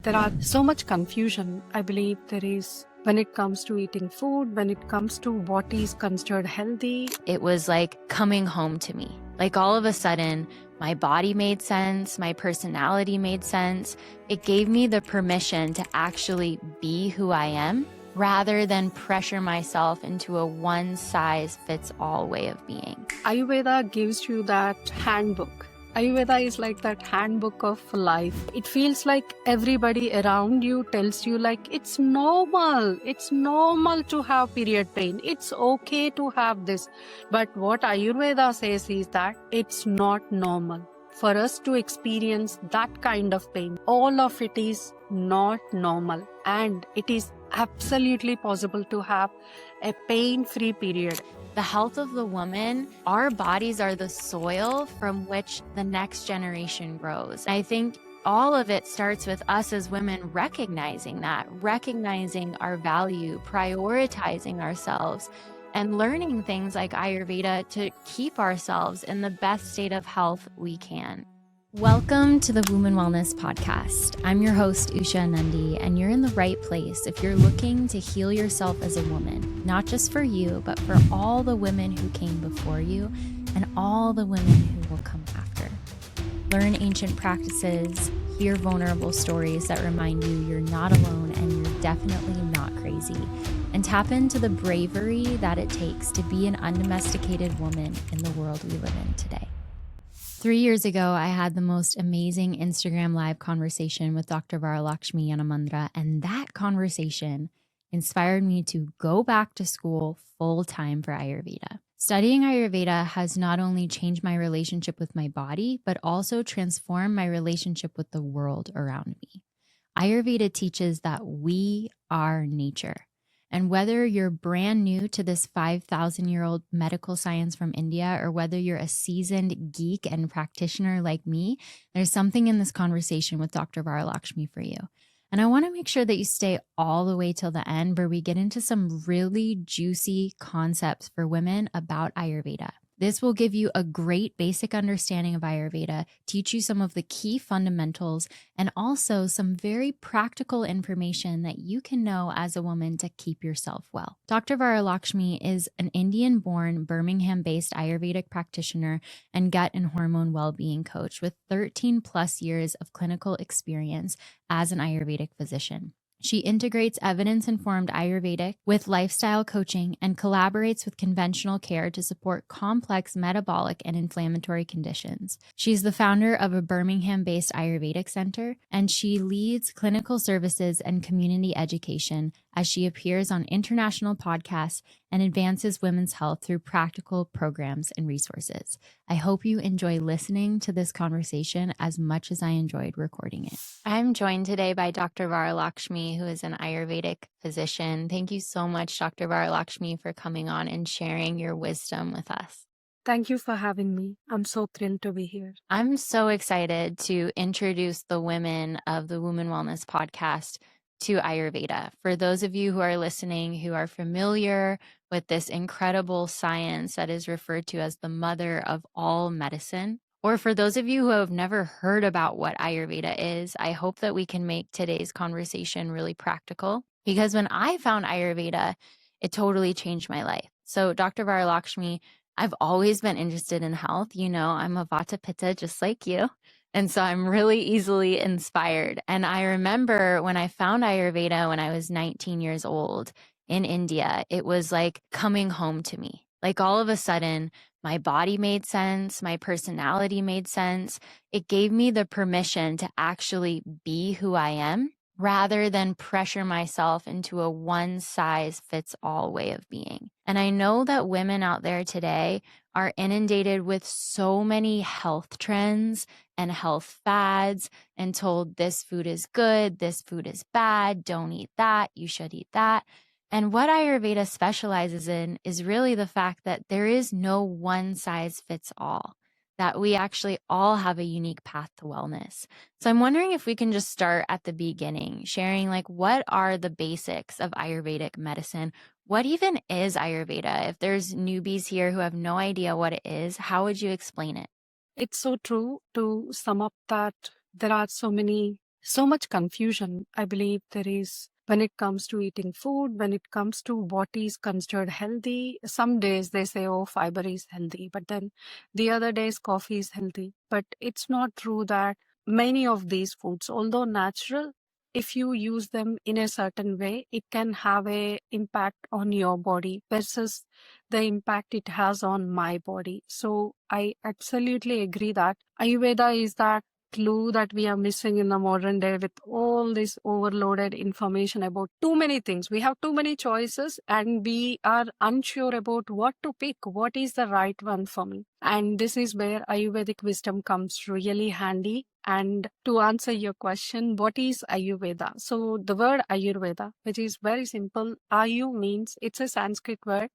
There are so much confusion, I believe there is, when it comes to eating food, when it comes to what is considered healthy. It was like coming home to me. Like all of a sudden, my body made sense, my personality made sense. It gave me the permission to actually be who I am rather than pressure myself into a one-size-fits-all way of being. Ayurveda gives you that handbook. Ayurveda is like that handbook of life. It feels like everybody around you tells you like it's normal. It's normal to have period pain. It's okay to have this. But what Ayurveda says is that it's not normal. For us to experience that kind of pain, all of it is not normal. And it is absolutely possible to have a pain-free period. The health of the woman, our bodies are the soil from which the next generation grows. I think all of it starts with us as women recognizing that, recognizing our value, prioritizing ourselves, and learning things like Ayurveda to keep ourselves in the best state of health we can. Welcome to the Womben Wellness Podcast. I'm your host, Usha Nandi, and you're in the right place if you're looking to heal yourself as a woman, not just for you, but for all the women who came before you and all the women who will come after. Learn ancient practices, hear vulnerable stories that remind you you're not alone and you're definitely not crazy, and tap into the bravery that it takes to be an undomesticated woman in the world we live in today. 3 years ago, I had the most amazing Instagram live conversation with Dr. Varalakshmi Yanamandra, and that conversation inspired me to go back to school full-time for Ayurveda. Studying Ayurveda has not only changed my relationship with my body, but also transformed my relationship with the world around me. Ayurveda teaches that we are nature. And whether you're brand new to this 5,000-year-old medical science from India, or whether you're a seasoned geek and practitioner like me, there's something in this conversation with Dr. Varalakshmi for you. And I want to make sure that you stay all the way till the end, where we get into some really juicy concepts for women about Ayurveda. This will give you a great basic understanding of Ayurveda, teach you some of the key fundamentals, and also some very practical information that you can know as a woman to keep yourself well. Dr. Varalakshmi is an Indian-born, Birmingham-based Ayurvedic practitioner and gut and hormone well-being coach with 13 plus years of clinical experience as an Ayurvedic physician. She integrates evidence-informed Ayurvedic with lifestyle coaching and collaborates with conventional care to support complex metabolic and inflammatory conditions. She's the founder of a Birmingham-based Ayurvedic center, and she leads clinical services and community education as she appears on international podcasts and advances women's health through practical programs and resources. I hope you enjoy listening to this conversation as much as I enjoyed recording it. I'm joined today by Dr. Varalakshmi, who is an Ayurvedic physician. Thank you so much, Dr. Varalakshmi, for coming on and sharing your wisdom with us. Thank you for having me. I'm so thrilled to be here. I'm so excited to introduce the women of the Womben Wellness Podcast to Ayurveda. For those of you who are listening who are familiar with this incredible science that is referred to as the mother of all medicine, or for those of you who have never heard about what Ayurveda is, I hope that we can make today's conversation really practical, because when I found Ayurveda, it totally changed my life. So Dr. Varalakshmi, I've always been interested in health. You know, I'm a Vata Pitta just like you. And so I'm really easily inspired. And I remember when I found Ayurveda when I was 19 years old in India, it was like coming home to me. Like all of a sudden, my body made sense, my personality made sense. It gave me the permission to actually be who I am rather than pressure myself into a one-size-fits-all way of being. And I know that women out there today are inundated with so many health trends and health fads and told this food is good, this food is bad, don't eat that, you should eat that. And what Ayurveda specializes in is really the fact that there is no one size fits all, that we actually all have a unique path to wellness. So I'm wondering if we can just start at the beginning, sharing like what are the basics of Ayurvedic medicine? What even is Ayurveda? If there's newbies here who have no idea what it is, how would you explain it? It's so true. To sum up that, there are so many so much confusion, I believe there is, when it comes to eating food, when it comes to what is considered healthy. Some days they say, oh, fiber is healthy, but then the other days coffee is healthy. But it's not true that many of these foods, although natural, if you use them in a certain way, it can have a impact on your body versus the impact it has on my body. So I absolutely agree that Ayurveda is that clue that we are missing in the modern day with all this overloaded information about too many things. We have too many choices and we are unsure about what to pick, what is the right one for me. And this is where Ayurvedic wisdom comes really handy. And to answer your question, what is Ayurveda? So the word Ayurveda, which is very simple, Ayu means, it's a Sanskrit word.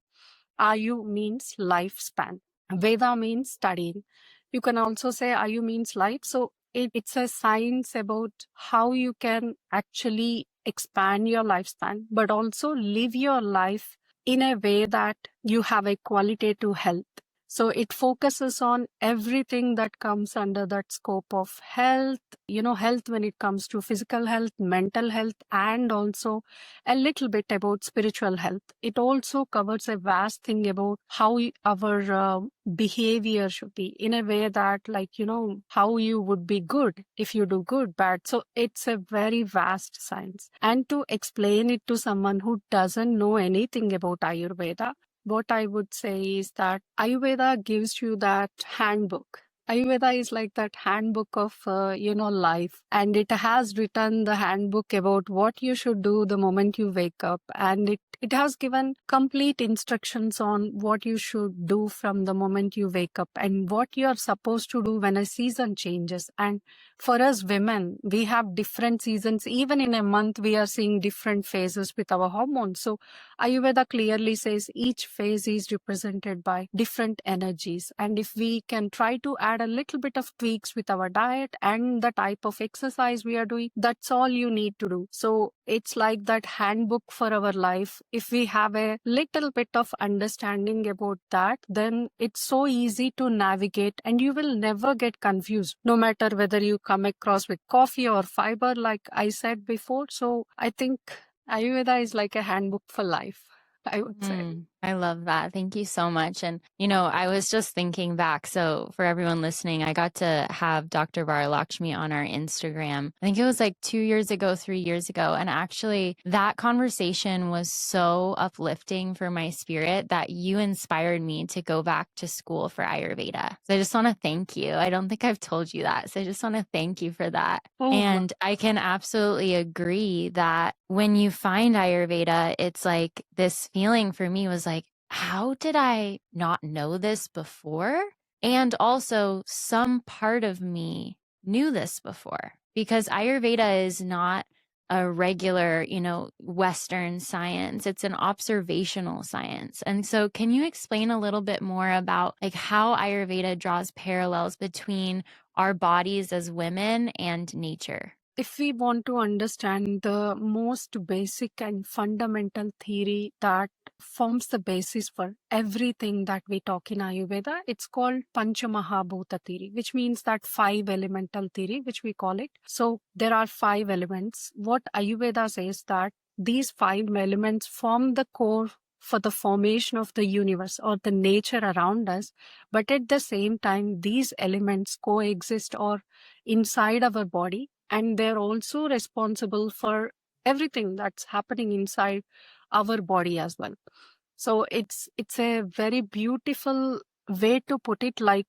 Ayu means lifespan. Veda means studying. You can also say Ayu means life. So it's a science about how you can actually expand your lifespan, but also live your life in a way that you have a qualitative health. So it focuses on everything that comes under that scope of health, health when it comes to physical health, mental health, and also a little bit about spiritual health. It also covers a vast thing about how our behavior should be in a way that, how you would be good if you do good, bad. So it's a very vast science. And to explain it to someone who doesn't know anything about Ayurveda, what I would say is that Ayurveda gives you that handbook. Ayurveda is like that handbook of, life. And it has written the handbook about what you should do the moment you wake up. And it has given complete instructions on what you should do from the moment you wake up and what you are supposed to do when a season changes. And for us women, we have different seasons. Even in a month, we are seeing different phases with our hormones. So Ayurveda clearly says each phase is represented by different energies. And if we can try to add a little bit of tweaks with our diet and the type of exercise we are doing, that's all you need to do. So it's like that handbook for our life. If we have a little bit of understanding about that, then it's so easy to navigate and you will never get confused, no matter whether you come across with coffee or fiber, like I said before. So I think Ayurveda is like a handbook for life, I would say. I love that. Thank you so much. And, I was just thinking back. So for everyone listening, I got to have Dr. Varalakshmi on our Instagram. I think it was like 2 years ago, 3 years ago. And actually that conversation was so uplifting for my spirit that you inspired me to go back to school for Ayurveda. So I just want to thank you. I don't think I've told you that. So I just want to thank you for that. And I can absolutely agree that when you find Ayurveda, it's like this feeling for me was like, how did I not know this before? And also some part of me knew this before because Ayurveda is not a regular, Western science. It's an observational science. And so can you explain a little bit more about like how Ayurveda draws parallels between our bodies as women and nature? If we want to understand the most basic and fundamental theory that forms the basis for everything that we talk in Ayurveda, it's called Panchamahabhuta theory, which means that 5 elemental theory, which we call it. So there are 5 elements. What Ayurveda says that these 5 elements form the core for the formation of the universe or the nature around us. But at the same time, these elements coexist or inside our body. And they're also responsible for everything that's happening inside our body as well. So it's a very beautiful way to put it. Like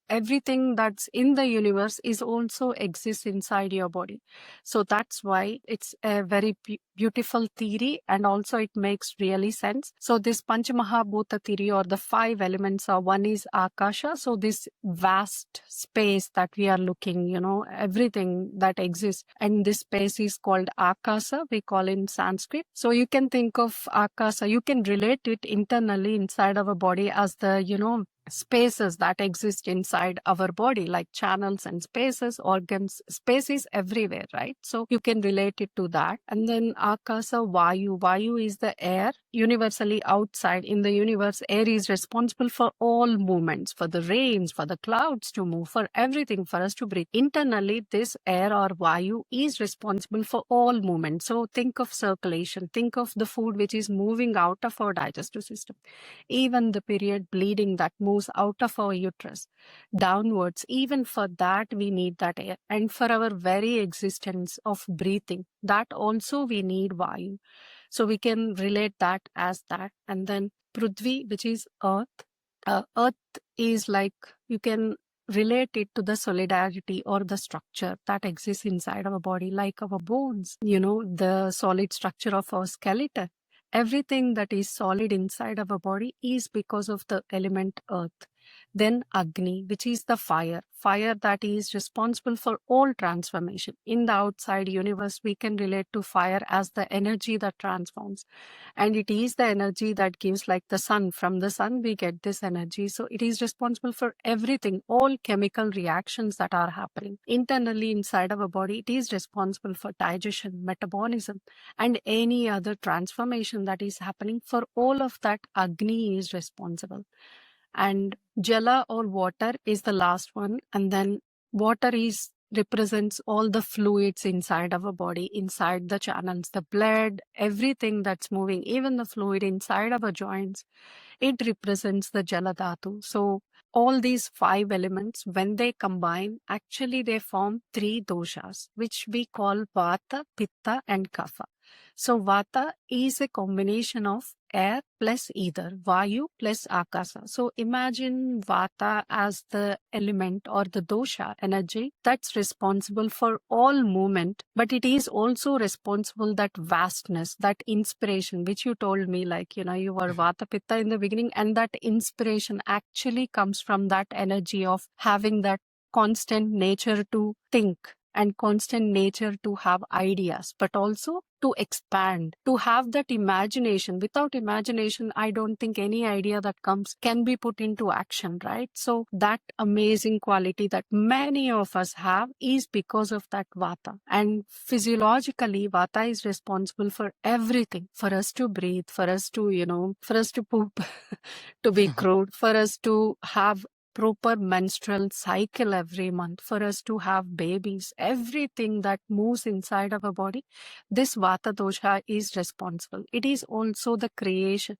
everything that's in the universe is also exists inside your body. So that's why it's a very beautiful theory, and also it makes really sense. So this Panchamahabhuta theory, or the 5 elements, are, one is Akasha. So this vast space that we are looking, everything that exists, and this space is called Akasa, we call in Sanskrit. So you can think of Akasa, you can relate it internally inside our body as the, spaces that exist inside our body, like channels and spaces, organs, spaces everywhere, right? So you can relate it to that. And then Akasa, Vayu. Vayu is the air universally outside in the universe. Air is responsible for all movements, for the rains, for the clouds to move, for everything, for us to breathe. Internally, this air or Vayu is responsible for all movements. So think of circulation, think of the food which is moving out of our digestive system, even the period bleeding that moves out of our uterus downwards. Even for that, we need that air. And for our very existence of breathing, that also we need Vayu. So we can relate that as that. And then Prithvi, which is earth. Earth is like, you can relate it to the solidarity or the structure that exists inside our body, like our bones, the solid structure of our skeleton. Everything that is solid inside our body is because of the element earth. Then Agni, which is the fire that is responsible for all transformation. In the outside universe, we can relate to fire as the energy that transforms. And it is the energy that gives, like the sun. From the sun, we get this energy. So it is responsible for everything, all chemical reactions that are happening. Internally inside our body, it is responsible for digestion, metabolism, and any other transformation that is happening. For all of that, Agni is responsible. And Jala or water is the last one. And then water represents all the fluids inside our body, inside the channels, the blood, everything that's moving, even the fluid inside our joints. It represents the Jala Dhatu. So all these 5 elements, when they combine, actually they form 3 doshas, which we call Vata, Pitta, and Kapha. So Vata is a combination of air plus ether, Vayu plus Akasa. So imagine Vata as the element or the dosha energy that's responsible for all movement, but it is also responsible that vastness, that inspiration, which you told me, like, you were Vata Pitta in the beginning, and that inspiration actually comes from that energy of having that constant nature to think and constant nature to have ideas, but also to expand, to have that imagination. Without imagination, I don't think any idea that comes can be put into action, right? So that amazing quality that many of us have is because of that Vata. And physiologically, Vata is responsible for everything, for us to breathe, for us to, for us to poop, to be crude, for us to have proper menstrual cycle every month, for us to have babies, everything that moves inside of our body, this Vata dosha is responsible. It is also the creation.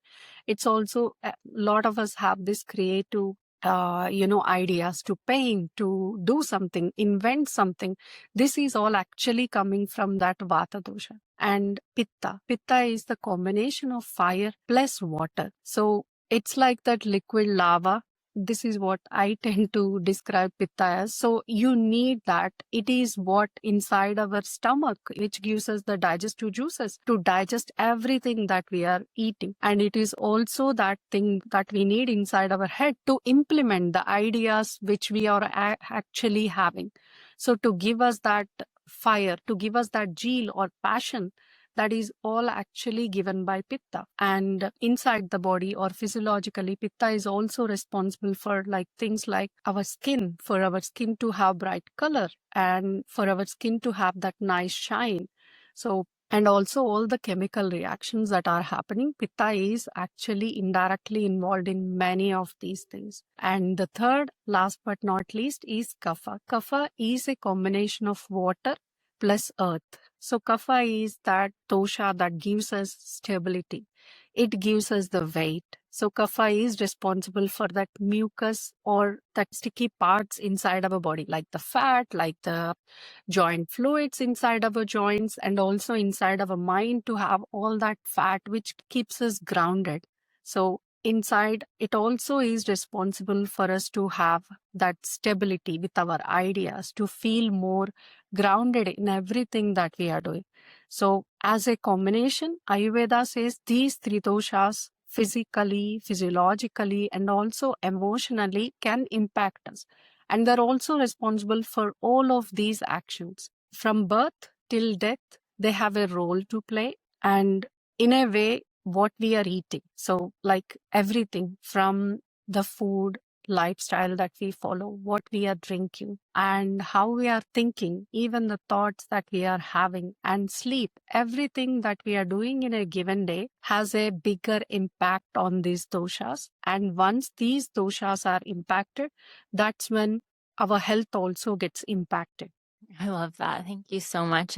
It's also, a lot of us have this creative ideas to paint, to do something, invent something. This is all actually coming from that Vata dosha. And Pitta. Pitta is the combination of fire plus water. So it's like that liquid lava. This is what I tend to describe Pitta as. So you need that. It is what inside our stomach, which gives us the digestive juices to digest everything that we are eating. And it is also that thing that we need inside our head to implement the ideas which we are actually having. So to give us that fire, to give us that zeal or passion, that is all actually given by Pitta. And inside the body or physiologically, Pitta is also responsible for things like our skin, for our skin to have bright color and for our skin to have that nice shine. So, and also all the chemical reactions that are happening, Pitta is actually indirectly involved in many of these things. And the third, last but not least, is Kapha. Kapha is a combination of water plus earth. So Kapha is that dosha that gives us stability. It gives us the weight. So Kapha is responsible for that mucus or that sticky parts inside our body, like the fat, like the joint fluids inside our joints, and also inside our mind to have all that fat which keeps us grounded. So inside, it also is responsible for us to have that stability with our ideas, to feel more grounded in everything that we are doing. So as a combination, Ayurveda says these 3 doshas physically, physiologically, and also emotionally can impact us. And they're also responsible for all of these actions. From birth till death, they have a role to play. And in a way, what we are eating. So like everything from the food, lifestyle that we follow, what we are drinking, and how we are thinking, even the thoughts that we are having, and sleep, everything that we are doing in a given day has a bigger impact on these doshas. And once these doshas are impacted, that's when our health also gets impacted. I love that. Thank you so much.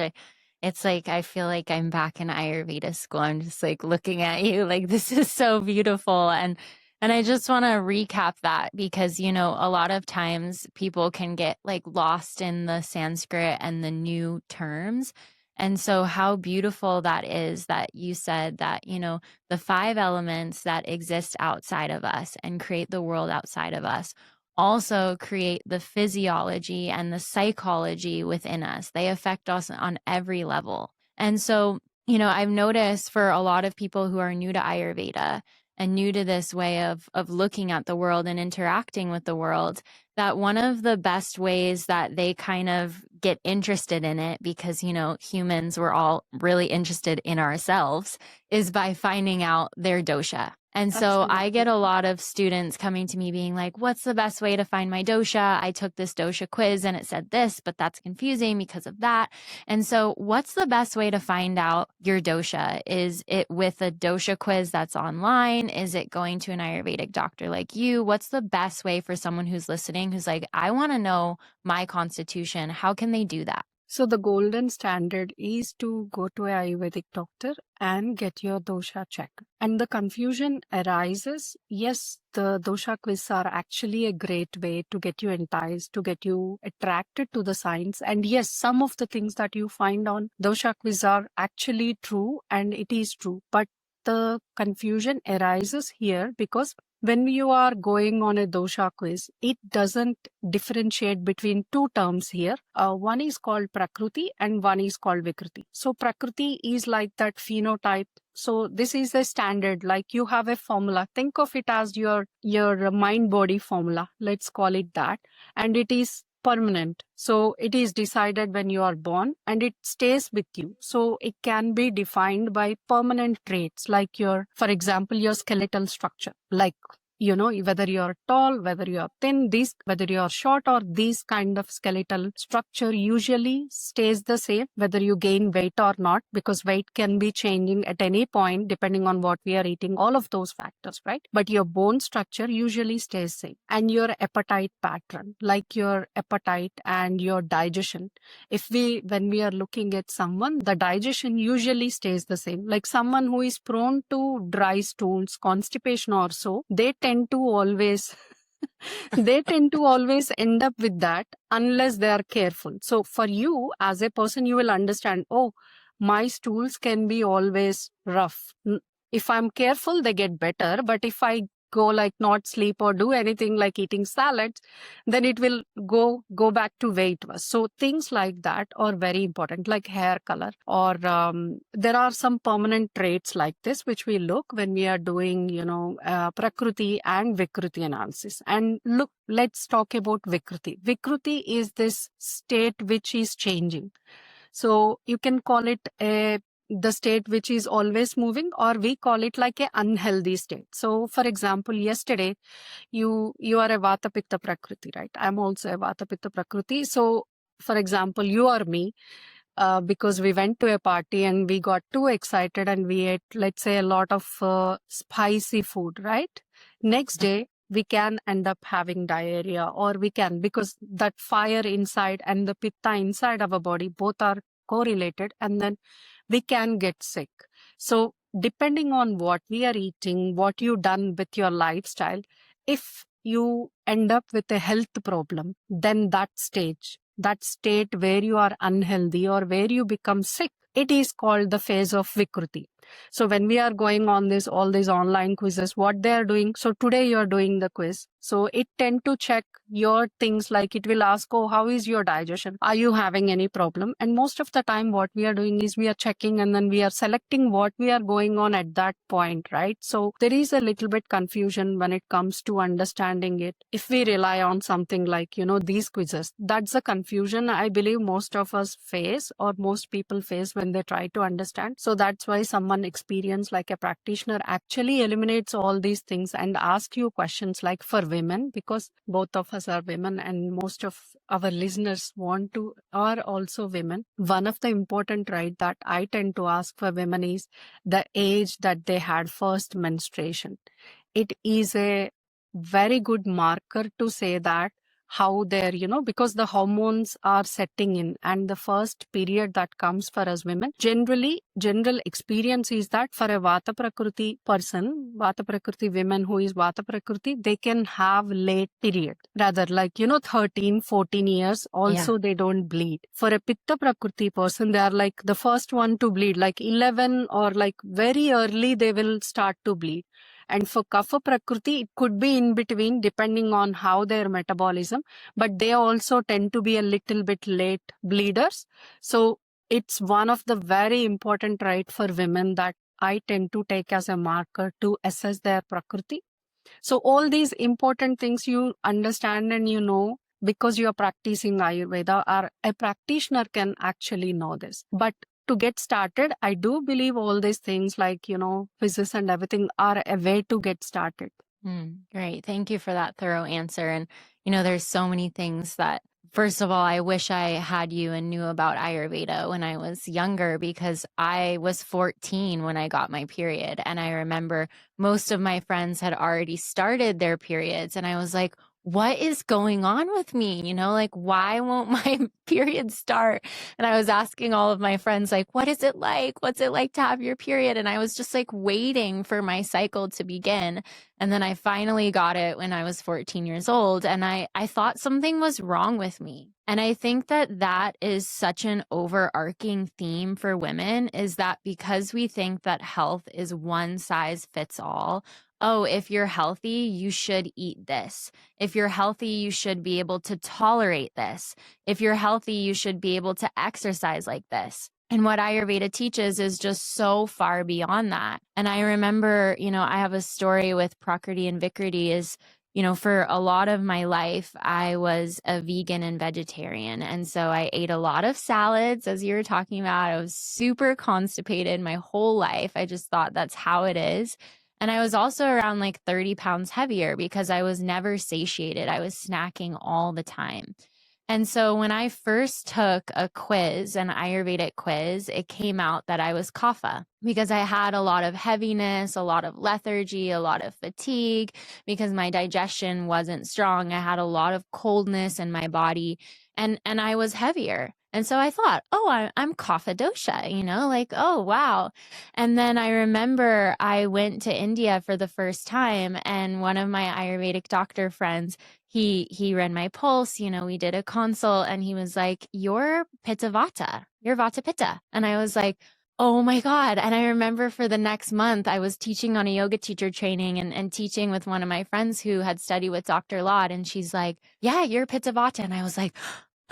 It's like I feel like I'm back in Ayurveda school. I'm just like looking at you like this is so beautiful. And I just want to recap that because, you know, a lot of times people can get like lost in the Sanskrit and the new terms. And so how beautiful that is that you said that, you know, the 5 elements that exist outside of us and create the world outside of us also create the physiology and the psychology within us. They affect us on every level. And so, you know, I've noticed for a lot of people who are new to Ayurveda and new to this way of looking at the world and interacting with the world, that one of the best ways that they kind of get interested in it, because, you know, humans, we're all really interested in ourselves, is by finding out their dosha. And so I get a lot of students coming to me being like, what's the best way to find my dosha? I took this dosha quiz and it said this, but that's confusing because of that. And so what's the best way to find out your dosha? Is it with a dosha quiz that's online? Is it going to an Ayurvedic doctor like you? What's the best way for someone who's listening, who's like, I want to know my constitution? How can they do that? So the golden standard is to go to an Ayurvedic doctor and get your dosha checked. And the confusion arises. Yes, the dosha quiz are actually a great way to get you enticed, to get you attracted to the science. And yes, some of the things that you find on dosha quiz are actually true, and it is true. But the confusion arises here because when you are going on a dosha quiz, it doesn't differentiate between 2 terms here. One is called Prakruti and one is called Vikruti. So Prakruti is like that phenotype. So this is the standard, like you have a formula. Think of it as your mind-body formula. Let's call it that. And it is permanent. So it is decided when you are born and it stays with you. So it can be defined by permanent traits like for example, your skeletal structure, like, you know, whether you're tall, whether you're thin, whether you're short, or these kind of skeletal structure usually stays the same, whether you gain weight or not, because weight can be changing at any point depending on what we are eating, all of those factors, right? But your bone structure usually stays same. And your appetite pattern, like your appetite and your digestion. When we are looking at someone, the digestion usually stays the same. Like someone who is prone to dry stools, constipation or so, they tend to always end up with that unless they are careful. So for you as a person, you will understand, oh, my stools can be always rough. If I'm careful, they get better. But if I go like not sleep or do anything like eating salads, then it will go back to where it was. So things like that are very important, like hair color, or there are some permanent traits like this which we look when we are doing, you know, Prakruti and Vikruti analysis. And look, let's talk about Vikruti. Vikruti is this state which is changing. So you can call it the state which is always moving, or we call it like an unhealthy state. So for example, yesterday you are a Vata Pitta Prakruti, right? I'm also a Vata Pitta Prakruti. So for example, you or me, because we went to a party and we got too excited and we ate, let's say, a lot of spicy food, right? Next day, we can end up having diarrhea, or we can, because that fire inside and the pitta inside our body, both are correlated, and then we can get sick. So depending on what we are eating, what you done with your lifestyle, if you end up with a health problem, then that state where you are unhealthy or where you become sick, it is called the phase of Vikruti. So when we are going on all these online quizzes, what they are doing, so today you are doing the quiz. So it tend to check your things, like it will ask, oh, how is your digestion? Are you having any problem? And most of the time what we are doing is we are checking and then we are selecting what we are going on at that point, right? So there is a little bit confusion when it comes to understanding it. If we rely on something like, you know, these quizzes, that's a confusion I believe most of us face, or most people face when they try to understand. So that's why someone one experience, like a practitioner actually eliminates all these things and asks you questions like for women, because both of us are women and most of our listeners are also women. One of the important right that I tend to ask for women is the age that they had first menstruation. It is a very good marker to say that how they're, because the hormones are setting in, and the first period that comes for us women, general experience is that for a Vata Prakruti person, Vata Prakruti women who is Vata Prakruti, they can have late period, rather like, 13, 14 years also they don't bleed. For a Pitta Prakruti person, they are like the first one to bleed, like 11 or like very early they will start to bleed. And for Kapha Prakriti, it could be in between depending on how their metabolism, but they also tend to be a little bit late bleeders. So it's one of the very important right for women that I tend to take as a marker to assess their Prakriti. So all these important things you understand and because you are practicing Ayurveda, or a practitioner can actually know this. But to get started, I do believe all these things like, physics and everything are a way to get started. Great. Thank you for that thorough answer. And, there's so many things that, first of all, I wish I had you and knew about Ayurveda when I was younger, because I was 14 when I got my period. And I remember most of my friends had already started their periods. And I was like, what is going on with me? Like, why won't my period start? And I was asking all of my friends, like, what is it like? What's it like to have your period? And I was just like waiting for my cycle to begin. And then I finally got it when I was 14 years old. And I thought something was wrong with me. And I think that is such an overarching theme for women, is that because we think that health is one size fits all. Oh, if you're healthy, you should eat this. If you're healthy, you should be able to tolerate this. If you're healthy, you should be able to exercise like this. And what Ayurveda teaches is just so far beyond that. And I remember, I have a story with Prakruti Vikruti is, for a lot of my life, I was a vegan and vegetarian. And so I ate a lot of salads, as you were talking about. I was super constipated my whole life. I just thought that's how it is. And I was also around like 30 pounds heavier because I was never satiated. I was snacking all the time. And so when I first took a quiz, an Ayurvedic quiz, it came out that I was Kapha because I had a lot of heaviness, a lot of lethargy, a lot of fatigue because my digestion wasn't strong. I had a lot of coldness in my body and I was heavier. And so I thought, oh, I'm Kapha dosha, like, oh, wow. And then I remember I went to India for the first time, and one of my Ayurvedic doctor friends, he read my pulse, we did a consult, and he was like, you're Pitta Vata, you're Vata Pitta. And I was like, oh my God. And I remember for the next month, I was teaching on a yoga teacher training and teaching with one of my friends who had studied with Dr. Lad. And she's like, yeah, you're Pitta Vata. And I was like,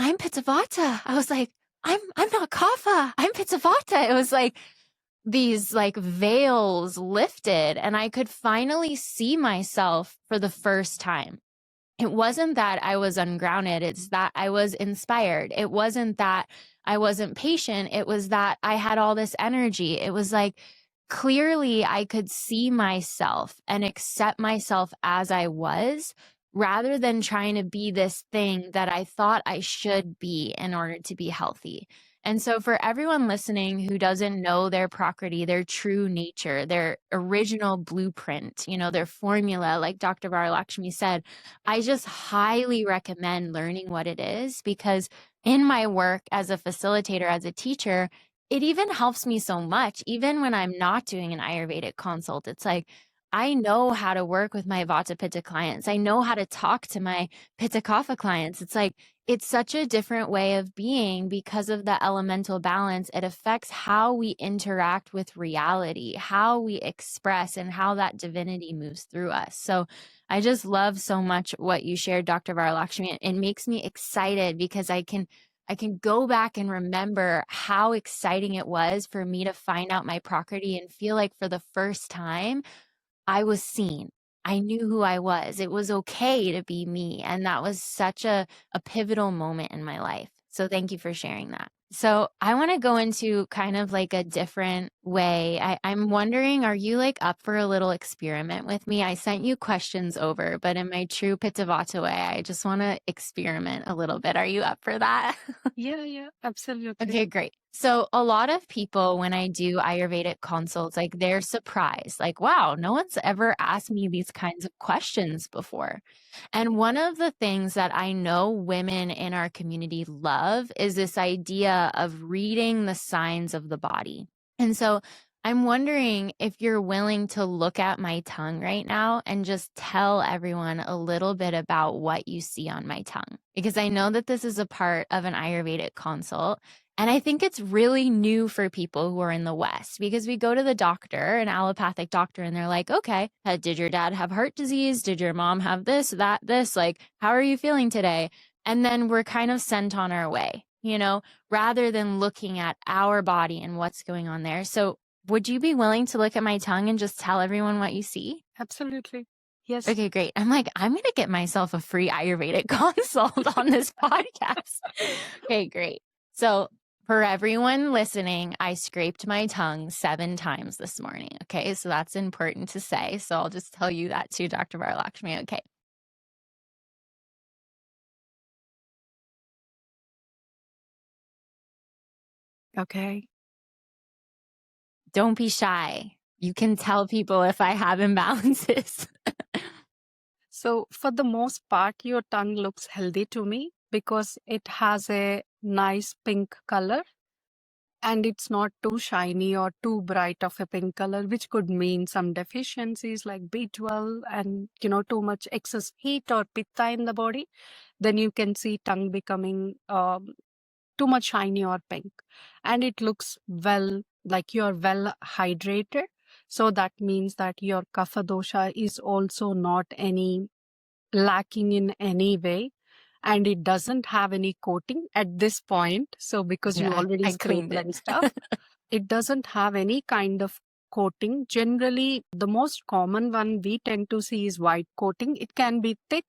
I'm Pitta Vata. I was like, I'm not Kapha. I'm Pitta Vata. It was like these like veils lifted, and I could finally see myself for the first time. It wasn't that I was ungrounded. It's that I was inspired. It wasn't that I wasn't patient. It was that I had all this energy. It was like clearly I could see myself and accept myself as I was, rather than trying to be this thing that I thought I should be in order to be healthy. And so for everyone listening who doesn't know their Prakriti, their true nature, their original blueprint, their formula, like Dr. Varalakshmi said, I just highly recommend learning what it is, because in my work as a facilitator, as a teacher, it even helps me so much. Even when I'm not doing an Ayurvedic consult, it's like, I know how to work with my Vata Pitta clients. I know how to talk to my Pitta Kapha clients. It's like, it's such a different way of being because of the elemental balance. It affects how we interact with reality, how we express, and how that divinity moves through us. So I just love so much what you shared, Dr. Varalakshmi. It makes me excited because I can go back and remember how exciting it was for me to find out my Prakriti and feel like for the first time, I was seen. I knew who I was. It was okay to be me. And that was such a pivotal moment in my life. So thank you for sharing that. So I want to go into kind of like a different way. I'm wondering, are you like up for a little experiment with me? I sent you questions over, but in my true Pitta Vata way, I just want to experiment a little bit. Are you up for that? Yeah, absolutely. Okay, great. So a lot of people, when I do Ayurvedic consults, like they're surprised, like, wow, no one's ever asked me these kinds of questions before. And one of the things that I know women in our community love is this idea of reading the signs of the body. And so I'm wondering if you're willing to look at my tongue right now and just tell everyone a little bit about what you see on my tongue, because I know that this is a part of an Ayurvedic consult. And I think it's really new for people who are in the West, because we go to the doctor, an allopathic doctor, and they're like, okay, did your dad have heart disease? Did your mom have this, that, this? Like, how are you feeling today? And then we're kind of sent on our way, rather than looking at our body and what's going on there. So would you be willing to look at my tongue and just tell everyone what you see? Absolutely. Yes. Okay, great. I'm like, I'm going to get myself a free Ayurvedic consult on this podcast. Okay, great. So for everyone listening, I scraped my tongue 7 times this morning. Okay, so that's important to say. So I'll just tell you that too, Dr. Varalakshmi. Okay. Okay. Don't be shy. You can tell people if I have imbalances. So for the most part, your tongue looks healthy to me because it has a nice pink color and it's not too shiny or too bright of a pink color, which could mean some deficiencies like B12 and, too much excess heat or pitta in the body. Then you can see tongue becoming too much shiny or pink. And it looks like you're well hydrated. So that means that your Kapha dosha is also not lacking in any way. And it doesn't have any coating at this point. So because you already I scraped cleaned and it. stuff, it doesn't have any kind of coating. Generally, the most common one we tend to see is white coating. It can be thick.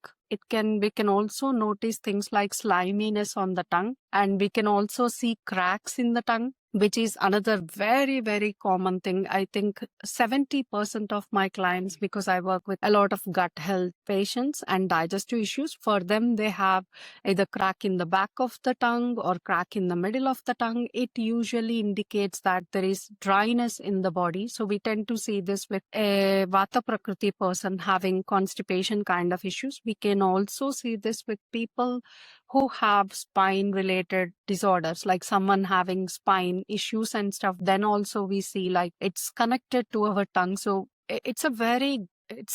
We can also notice things like sliminess on the tongue, and we can also see cracks in the tongue, which is another very, very common thing. I think 70% of my clients, because I work with a lot of gut health patients and digestive issues, for them, they have either crack in the back of the tongue or crack in the middle of the tongue. It usually indicates that there is dryness in the body. So we tend to see this with a Vata Prakruti person having constipation kind of issues. We can also see this with people who have spine related disorders, like someone having spine issues and stuff. Then also we see like it's connected to our tongue. So it's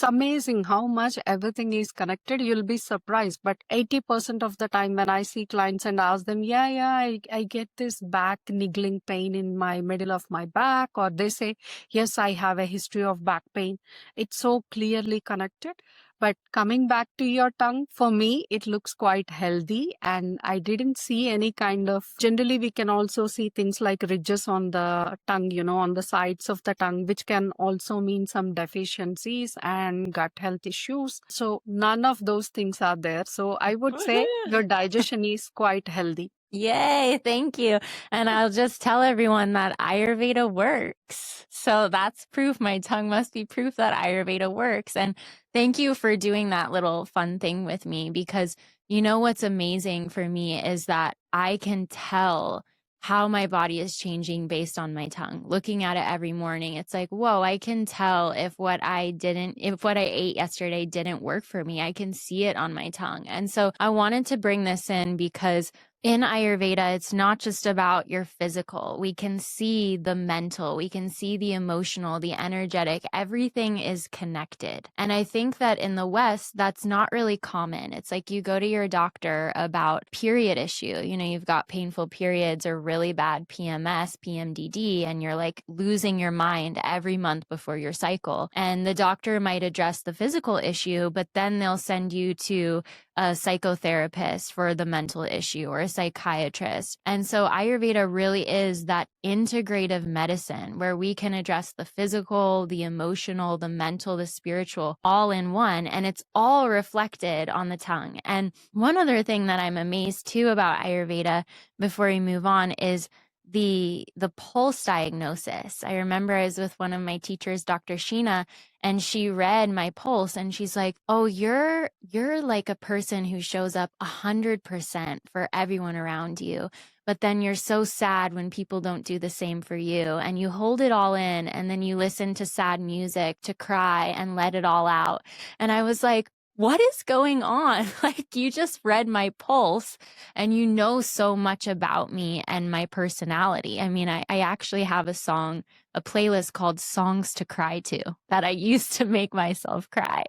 amazing how much everything is connected. You'll be surprised. But 80% of the time when I see clients and ask them, I get this back niggling pain in my middle of my back, or they say, yes, I have a history of back pain. It's so clearly connected. But coming back to your tongue, for me, it looks quite healthy and I didn't see any generally we can also see things like ridges on the tongue, on the sides of the tongue, which can also mean some deficiencies and gut health issues. So none of those things are there. So I would say your digestion is quite healthy. Yay, thank you. And I'll just tell everyone that Ayurveda works. So that's proof. My tongue must be proof that Ayurveda works. And thank you for doing that little fun thing with me, because what's amazing for me is that I can tell how my body is changing based on my tongue. Looking at it every morning, it's like, whoa, I can tell if what I ate yesterday didn't work for me. I can see it on my tongue. And so I wanted to bring this in because in Ayurveda, it's not just about your physical. We can see the mental, we can see the emotional, the energetic, everything is connected. And I think that in the West, that's not really common. It's like you go to your doctor about period issue. You've got painful periods or really bad PMS, PMDD, and you're like losing your mind every month before your cycle. And the doctor might address the physical issue, but then they'll send you to a psychotherapist for the mental issue or a psychiatrist. And so Ayurveda really is that integrative medicine where we can address the physical, the emotional, the mental, the spiritual all in one. And it's all reflected on the tongue. And one other thing that I'm amazed too about Ayurveda before we move on is the pulse diagnosis. I remember I was with one of my teachers, Dr. Sheena, and she read my pulse and she's like, "Oh, you're like a person who shows up 100% for everyone around you. But then you're so sad when people don't do the same for you, and you hold it all in, and then you listen to sad music to cry and let it all out." And I was like, what is going on? Like, you just read my pulse and you know so much about me and my personality. I mean, I actually have a playlist called Songs to Cry To that I use to make myself cry.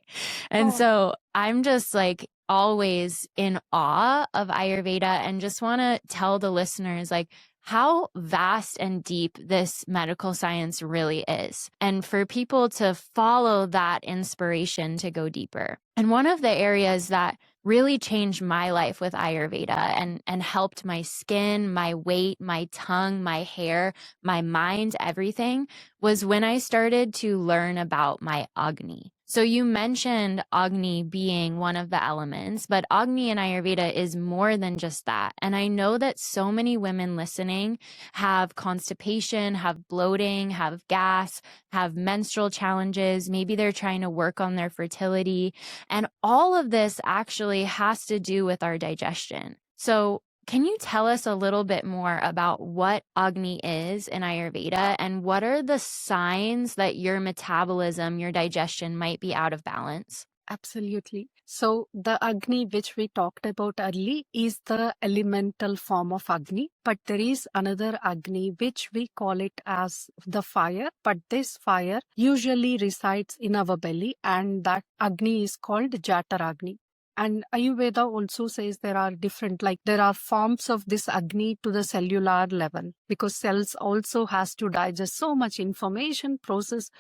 And so I'm just like always in awe of Ayurveda and just want to tell the listeners like how vast and deep this medical science really is, and for people to follow that inspiration to go deeper. And one of the areas that really changed my life with Ayurveda and helped my skin, my weight, my tongue, my hair, my mind, everything was when I started to learn about my Agni. So you mentioned Agni being one of the elements, but Agni in Ayurveda is more than just that. And I know that so many women listening have constipation, have bloating, have gas, have menstrual challenges. Maybe they're trying to work on their fertility. And all of this actually has to do with our digestion. So can you tell us a little bit more about what Agni is in Ayurveda and what are the signs that your metabolism, your digestion might be out of balance? Absolutely. So the Agni which we talked about early is the elemental form of Agni, but there is another Agni which we call it as the fire, but this fire usually resides in our belly and that Agni is called Jatar Agni. And Ayurveda also says there are forms of this Agni to the cellular level because cells also has to digest so much information, process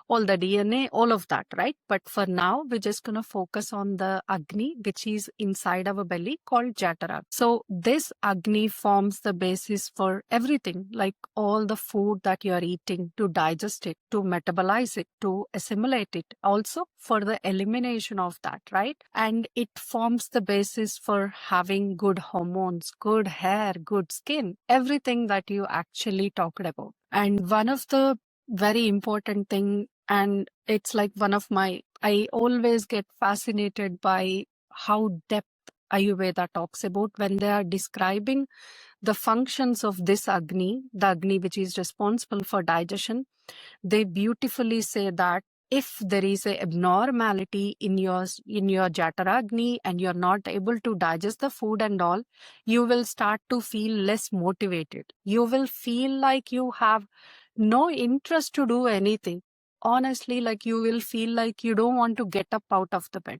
all the DNA, all of that, right? But for now, we're just going to focus on the Agni, which is inside our belly called Jatara. So this Agni forms the basis for everything, like all the food that you're eating, to digest it, to metabolize it, to assimilate it, also for the elimination of that, right? And it forms the basis for having good hormones, good hair, good skin, everything that you actually talked about. And one of the very important thing, and it's like I always get fascinated by how depth Ayurveda talks about when they are describing the functions of this Agni, the Agni which is responsible for digestion. They beautifully say that if there is a abnormality in your Jataragni and you're not able to digest the food and all, you will start to feel less motivated. You will feel like you have no interest to do anything. Honestly, like you will feel like you don't want to get up out of the bed.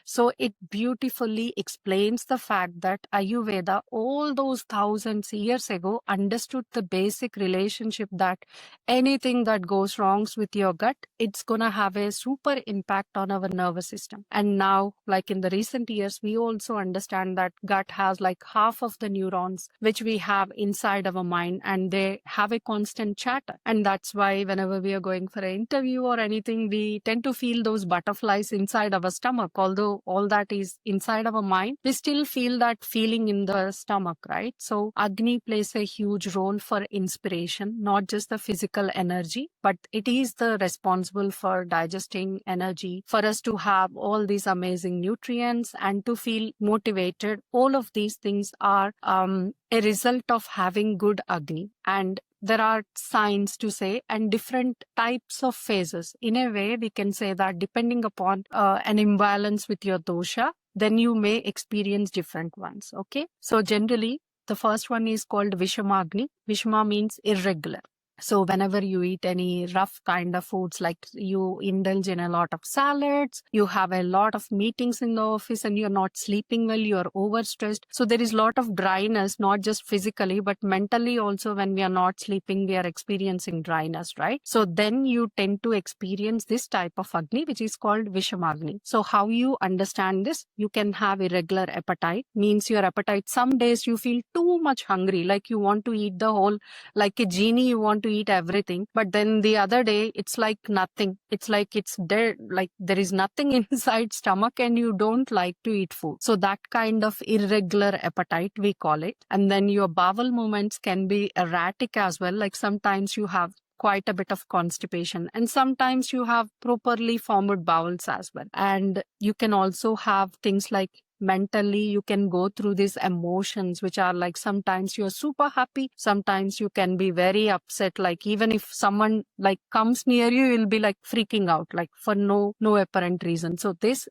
So it beautifully explains the fact that Ayurveda, all those thousands years ago, understood the basic relationship that anything that goes wrong with your gut, it's going to have a super impact on our nervous system. And now, like in the recent years, we also understand that gut has like half of the neurons which we have inside our mind, and they have a constant chatter. And that's why whenever we are going for an interview or anything, we tend to feel those butterflies inside our stomach. Although all that is inside our mind, we still feel that feeling in the stomach, right? So Agni plays a huge role for inspiration, not just the physical energy, but it is the responsible for digesting energy, for us to have all these amazing nutrients and to feel motivated. All of these things are a result of having good Agni. And there are signs to say and different types of phases. In a way, we can say that depending upon an imbalance with your dosha, then you may experience different ones. Okay. So generally, the first one is called Vishamagni. Vishama means irregular. So whenever you eat any rough kind of foods, like you indulge in a lot of salads, you have a lot of meetings in the office and you're not sleeping well, you're overstressed. So there is a lot of dryness, not just physically, but mentally also. When we are not sleeping, we are experiencing dryness, right? So then you tend to experience this type of Agni, which is called Vishamagni. So how you understand this? You can have irregular appetite, means your appetite. Some days you feel too much hungry, like you want to eat the whole, like a genie, you want to eat everything. But then the other day, it's like nothing. It's like it's dead, like there is nothing inside stomach and you don't like to eat food. So that kind of irregular appetite, we call it. And then your bowel movements can be erratic as well. Like sometimes you have quite a bit of constipation and sometimes you have properly formed bowels as well. And you can also have things like mentally you can go through these emotions, which are like sometimes you're super happy, sometimes you can be very upset. Like even if someone like comes near you, you'll be like freaking out, like for no apparent reason. So this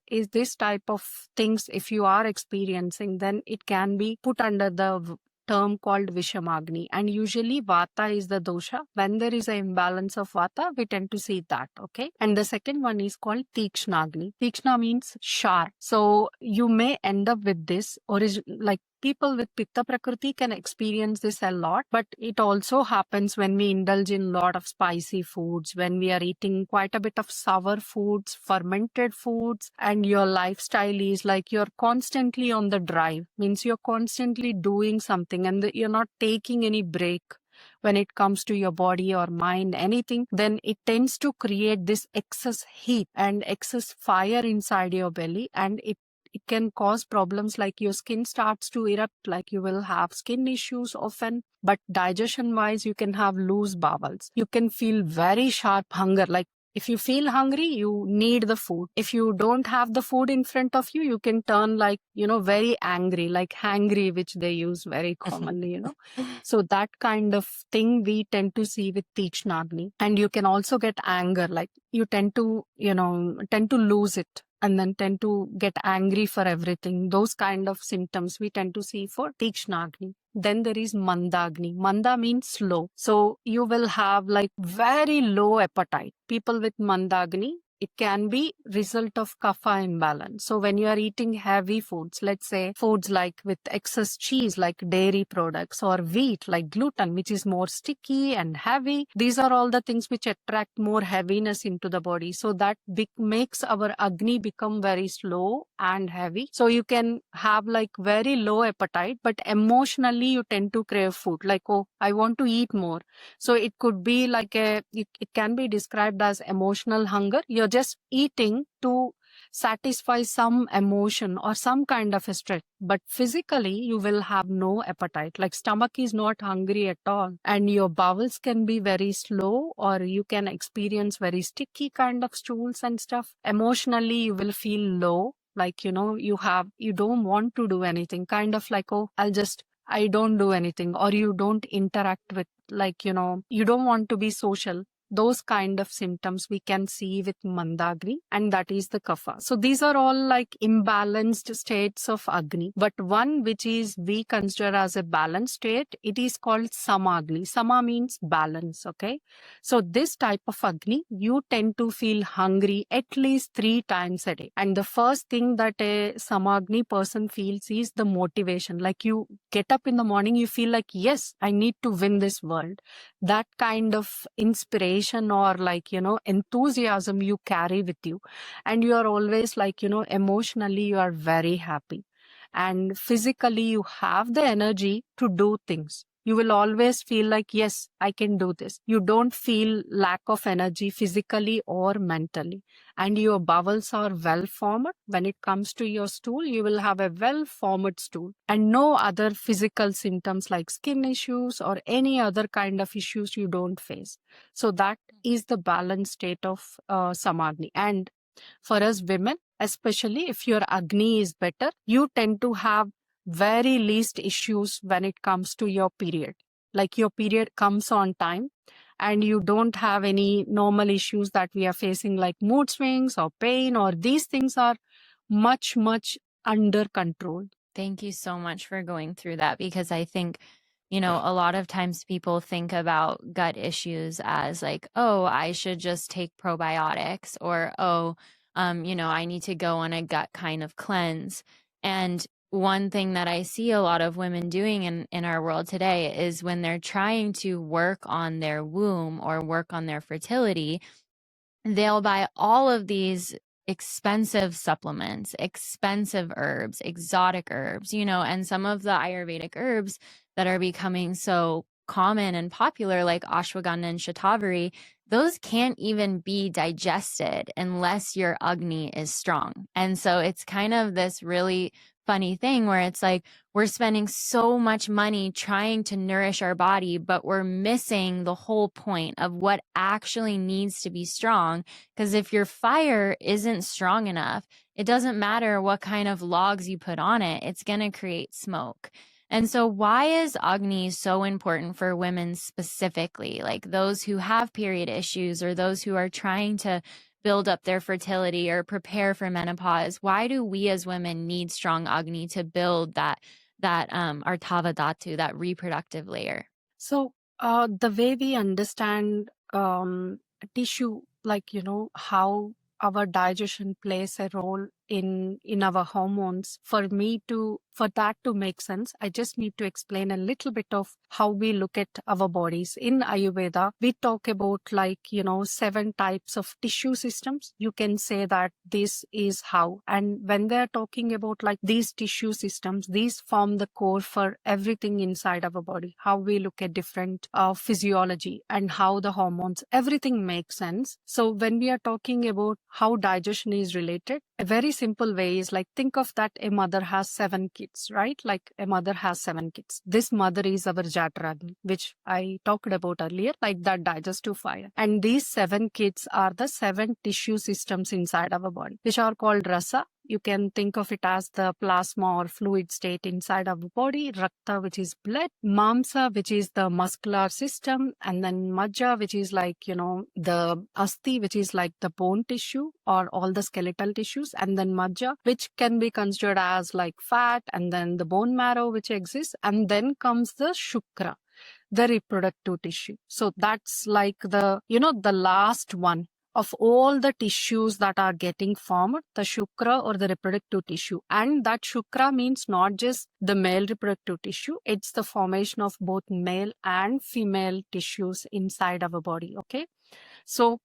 type of things, if you are experiencing, then it can be put under the term called Vishamagni. And usually Vata is the dosha. When there is an imbalance of Vata, we tend to see that, okay? And the second one is called Tikshnagni. Tikshna means sharp. So you may end up with this, like people with Pitta Prakruti can experience this a lot, but it also happens when we indulge in a lot of spicy foods, when we are eating quite a bit of sour foods, fermented foods, and your lifestyle is like you're constantly on the drive, means you're constantly doing something and you're not taking any break when it comes to your body or mind, anything, then it tends to create this excess heat and excess fire inside your belly, and it can cause problems like your skin starts to erupt, like you will have skin issues often. But digestion wise, you can have loose bowels. You can feel very sharp hunger. Like if you feel hungry, you need the food. If you don't have the food in front of you, you can turn like, very angry, like hangry, which they use very commonly, So that kind of thing we tend to see with Tichnagni. And you can also get anger, like you tend to lose it and then tend to get angry for everything. Those kind of symptoms we tend to see for Tikshnagni. Then there is Mandagni. Manda means slow. So you will have like very low appetite. People with Mandagni, it can be result of Kapha imbalance. So when you are eating heavy foods, let's say foods like with excess cheese, like dairy products, or wheat, like gluten, which is more sticky and heavy, these are all the things which attract more heaviness into the body. So that makes our Agni become very slow and heavy. So you can have like very low appetite, but emotionally you tend to crave food. Like, oh, I want to eat more. So it could be like it can be described as emotional hunger. You're just eating to satisfy some emotion or some kind of a stress, but physically you will have no appetite, like stomach is not hungry at all, and your bowels can be very slow, or you can experience very sticky kind of stools and stuff. Emotionally you will feel low, like you don't want to do anything, kind of like, oh, I don't do anything, or you don't interact with, like, you don't want to be social. Those kind of symptoms we can see with Mandagni, and that is the Kapha. So these are all like imbalanced states of Agni. But one which is we consider as a balanced state, it is called Samagni. Sama means balance, okay? So this type of Agni, you tend to feel hungry at least 3 times a day. And the first thing that a Samagni person feels is the motivation. Like you get up in the morning, you feel like, yes, I need to win this world. That kind of inspiration or like, enthusiasm you carry with you. And you are always like, emotionally, you are very happy. And physically, you have the energy to do things. You will always feel like, yes, I can do this. You don't feel lack of energy physically or mentally. And your bowels are well formed. When it comes to your stool, you will have a well formed stool and no other physical symptoms like skin issues or any other kind of issues you don't face. So that is the balanced state of Samadhi. And for us women, especially if your Agni is better, you tend to have very least issues when it comes to your period. Like your period comes on time and you don't have any normal issues that we are facing like mood swings or pain, or these things are much, much under control. Thank you so much for going through that, because I think A lot of times people think about gut issues as like, oh, I should just take probiotics, or, oh, I need to go on a gut kind of cleanse. And one thing that I see a lot of women doing in our world today is when they're trying to work on their womb or work on their fertility, they'll buy all of these expensive supplements, expensive herbs, exotic herbs, and some of the Ayurvedic herbs that are becoming so common and popular, like ashwagandha and shatavari, those can't even be digested unless your Agni is strong. And so it's kind of this really funny thing where it's like we're spending so much money trying to nourish our body, but we're missing the whole point of what actually needs to be strong. Because if your fire isn't strong enough, it doesn't matter what kind of logs you put on it, it's going to create smoke. And so why is Agni so important for women specifically, like those who have period issues or those who are trying to build up their fertility or prepare for menopause? Why do we as women need strong Agni to build that Artava Dhatu, that reproductive layer? So, the way we understand tissue, like, how our digestion plays a role in our hormones, for that to make sense, I just need to explain a little bit of how we look at our bodies. In Ayurveda, we talk about 7 types of tissue systems. You can say that this is how. And when they're talking about like these tissue systems, these form the core for everything inside our body, how we look at different physiology and how the hormones, everything makes sense. So when we are talking about how digestion is related, a very simple way is like, think of that a mother has 7 kids, right? Like a mother has 7 kids. This mother is our Jatragni, which I talked about earlier, like that digestive fire. And these 7 kids are the 7 tissue systems inside our body, which are called rasa. You can think of it as the plasma or fluid state inside our body, rakta, which is blood, mamsa, which is the muscular system, and then majja, which is like, the asti, which is like the bone tissue or all the skeletal tissues, and then majja, which can be considered as like fat, and then the bone marrow, which exists, and then comes the shukra, the reproductive tissue. So that's like the last one of all the tissues that are getting formed, the shukra or the reproductive tissue. And that shukra means not just the male reproductive tissue, it's the formation of both male and female tissues inside our body. Okay. So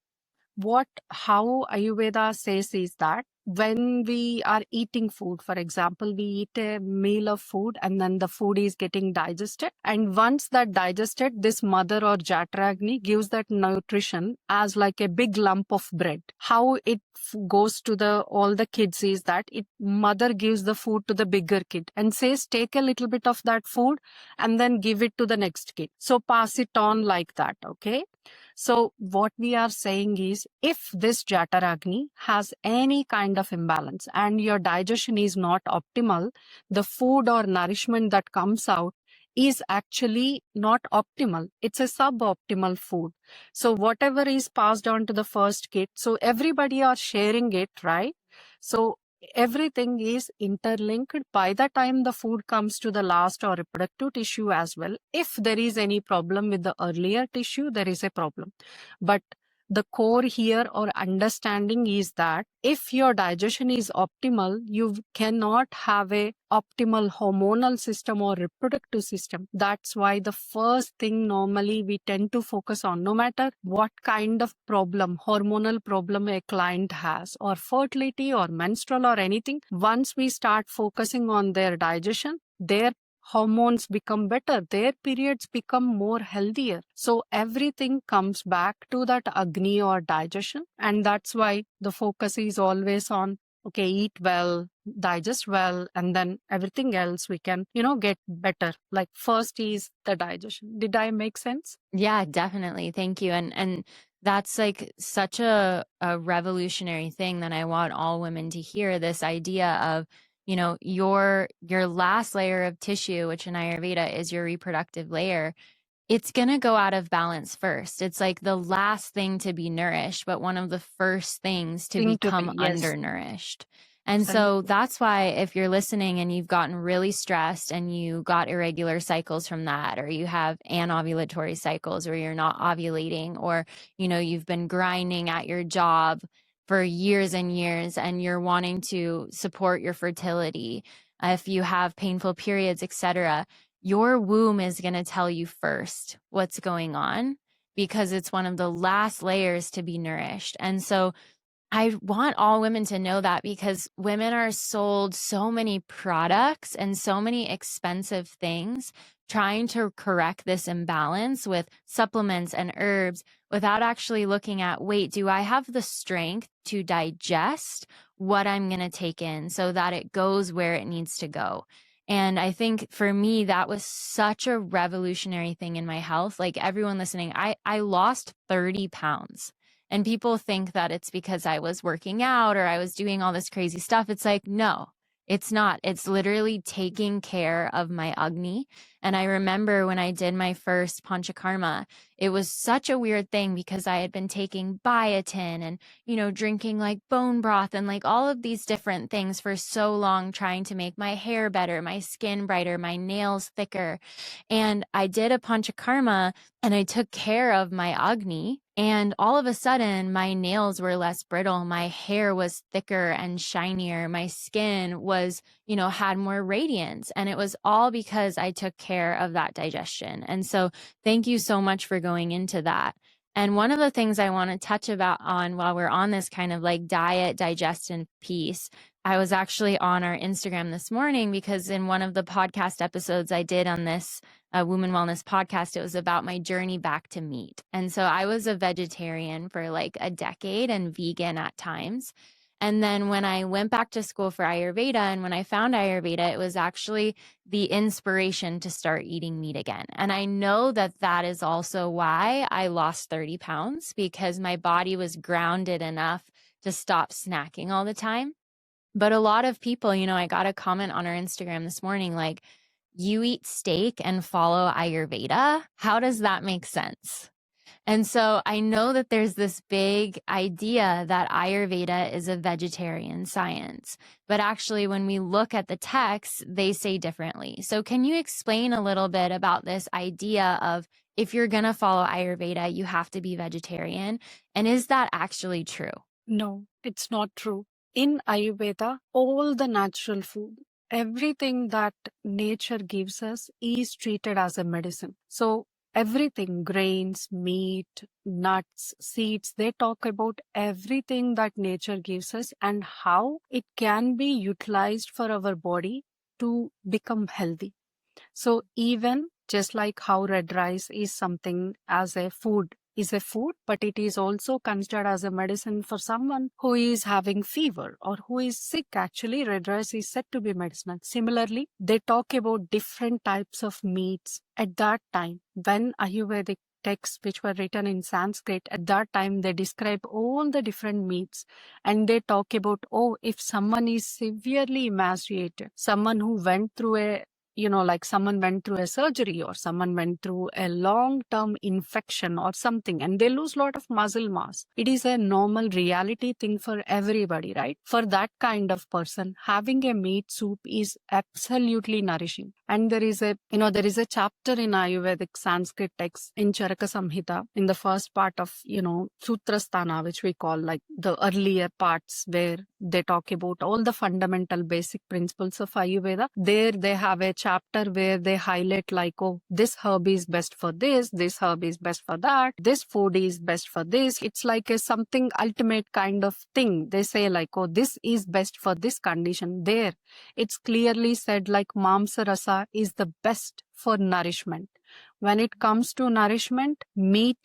how Ayurveda says is that when we are eating food, for example, we eat a meal of food and then the food is getting digested. And once that digested, this mother or Jatragni gives that nutrition as like a big lump of bread. How it goes to all the kids is that mother gives the food to the bigger kid and says, take a little bit of that food and then give it to the next kid. So pass it on like that. Okay. So what we are saying is, if this Jataragni has any kind of imbalance and your digestion is not optimal, the food or nourishment that comes out is actually not optimal. It's a suboptimal food. So whatever is passed on to the first kid, so everybody are sharing it, right? So everything is interlinked. By the time the food comes to the last or reproductive tissue as well, if there is any problem with the earlier tissue, there is a problem. But the core here or understanding is that if your digestion is optimal, you cannot have a optimal hormonal system or reproductive system. That's why the first thing normally we tend to focus on, no matter what kind of problem, hormonal problem a client has, or fertility or menstrual or anything, once we start focusing on their digestion, their hormones become better, their periods become more healthier. So everything comes back to that Agni or digestion. And that's why the focus is always on, okay, eat well, digest well, and then everything else we can, get better. Like first is the digestion. Did I make sense? Yeah, definitely. Thank you. And that's like such a revolutionary thing that I want all women to hear, this idea of, your last layer of tissue, which in Ayurveda is your reproductive layer, it's going to go out of balance first. It's like the last thing to be nourished, but one of the first things to become yes. undernourished. And Thank so you. that's why if you're listening and you've gotten really stressed and you got irregular cycles from that, or you have anovulatory cycles, or you're not ovulating, or, you've been grinding at your job for years and years and you're wanting to support your fertility, if you have painful periods, etc., your womb is going to tell you first what's going on because it's one of the last layers to be nourished. And so I want all women to know that, because women are sold so many products and so many expensive things trying to correct this imbalance with supplements and herbs without actually looking at, wait, do I have the strength to digest what I'm going to take in so that it goes where it needs to go? And I think for me, that was such a revolutionary thing in my health. Like everyone listening, I lost 30 pounds. And people think that it's because I was working out or I was doing all this crazy stuff. It's like, no, it's not. It's literally taking care of my Agni. And I remember when I did my first Panchakarma, it was such a weird thing because I had been taking biotin and, drinking like bone broth and like all of these different things for so long, trying to make my hair better, my skin brighter, my nails thicker. And I did a Panchakarma and I took care of my Agni. And all of a sudden, my nails were less brittle. My hair was thicker and shinier. My skin was, had more radiance. And it was all because I took care of that digestion. And so thank you so much for going into that. And one of the things I want to touch on while we're on this kind of like diet, digestion piece, I was actually on our Instagram this morning because in one of the podcast episodes I did on this Womben Wellness Podcast, it was about my journey back to meat. And so I was a vegetarian for like a decade and vegan at times. And then when I went back to school for Ayurveda and when I found Ayurveda, it was actually the inspiration to start eating meat again. And I know that that is also why I lost 30 pounds, because my body was grounded enough to stop snacking all the time. But a lot of people, I got a comment on our Instagram this morning, like, you eat steak and follow Ayurveda? How does that make sense? And so I know that there's this big idea that Ayurveda is a vegetarian science, but actually when we look at the texts, they say differently. So can you explain a little bit about this idea of if you're going to follow Ayurveda, you have to be vegetarian? And is that actually true? No, it's not true. In Ayurveda, all the natural food, everything that nature gives us is treated as a medicine. So everything, grains, meat, nuts, seeds, they talk about everything that nature gives us and how it can be utilized for our body to become healthy. So even just like how red rice is something as a food, but it is also considered as a medicine for someone who is having fever or who is sick. Actually, red rice is said to be medicinal. Similarly, they talk about different types of meats at that time when Ayurvedic texts which were written in Sanskrit, at that time they describe all the different meats and they talk about, if someone is severely emaciated, someone who went through someone went through a surgery or someone went through a long-term infection or something and they lose a lot of muscle mass. It is a normal reality thing for everybody, right? For that kind of person, having a meat soup is absolutely nourishing. And there is a chapter in Ayurvedic Sanskrit text in Charaka Samhita in the first part of, Sutrasthana, which we call like the earlier parts where they talk about all the fundamental basic principles of Ayurveda. There they have a chapter where they highlight like, this herb is best for this herb is best for that, this food is best for this. It's like a something ultimate kind of thing. They say like, this is best for this condition. There, it's clearly said like Mamsa Rasa is the best for nourishment. When it comes to nourishment, meat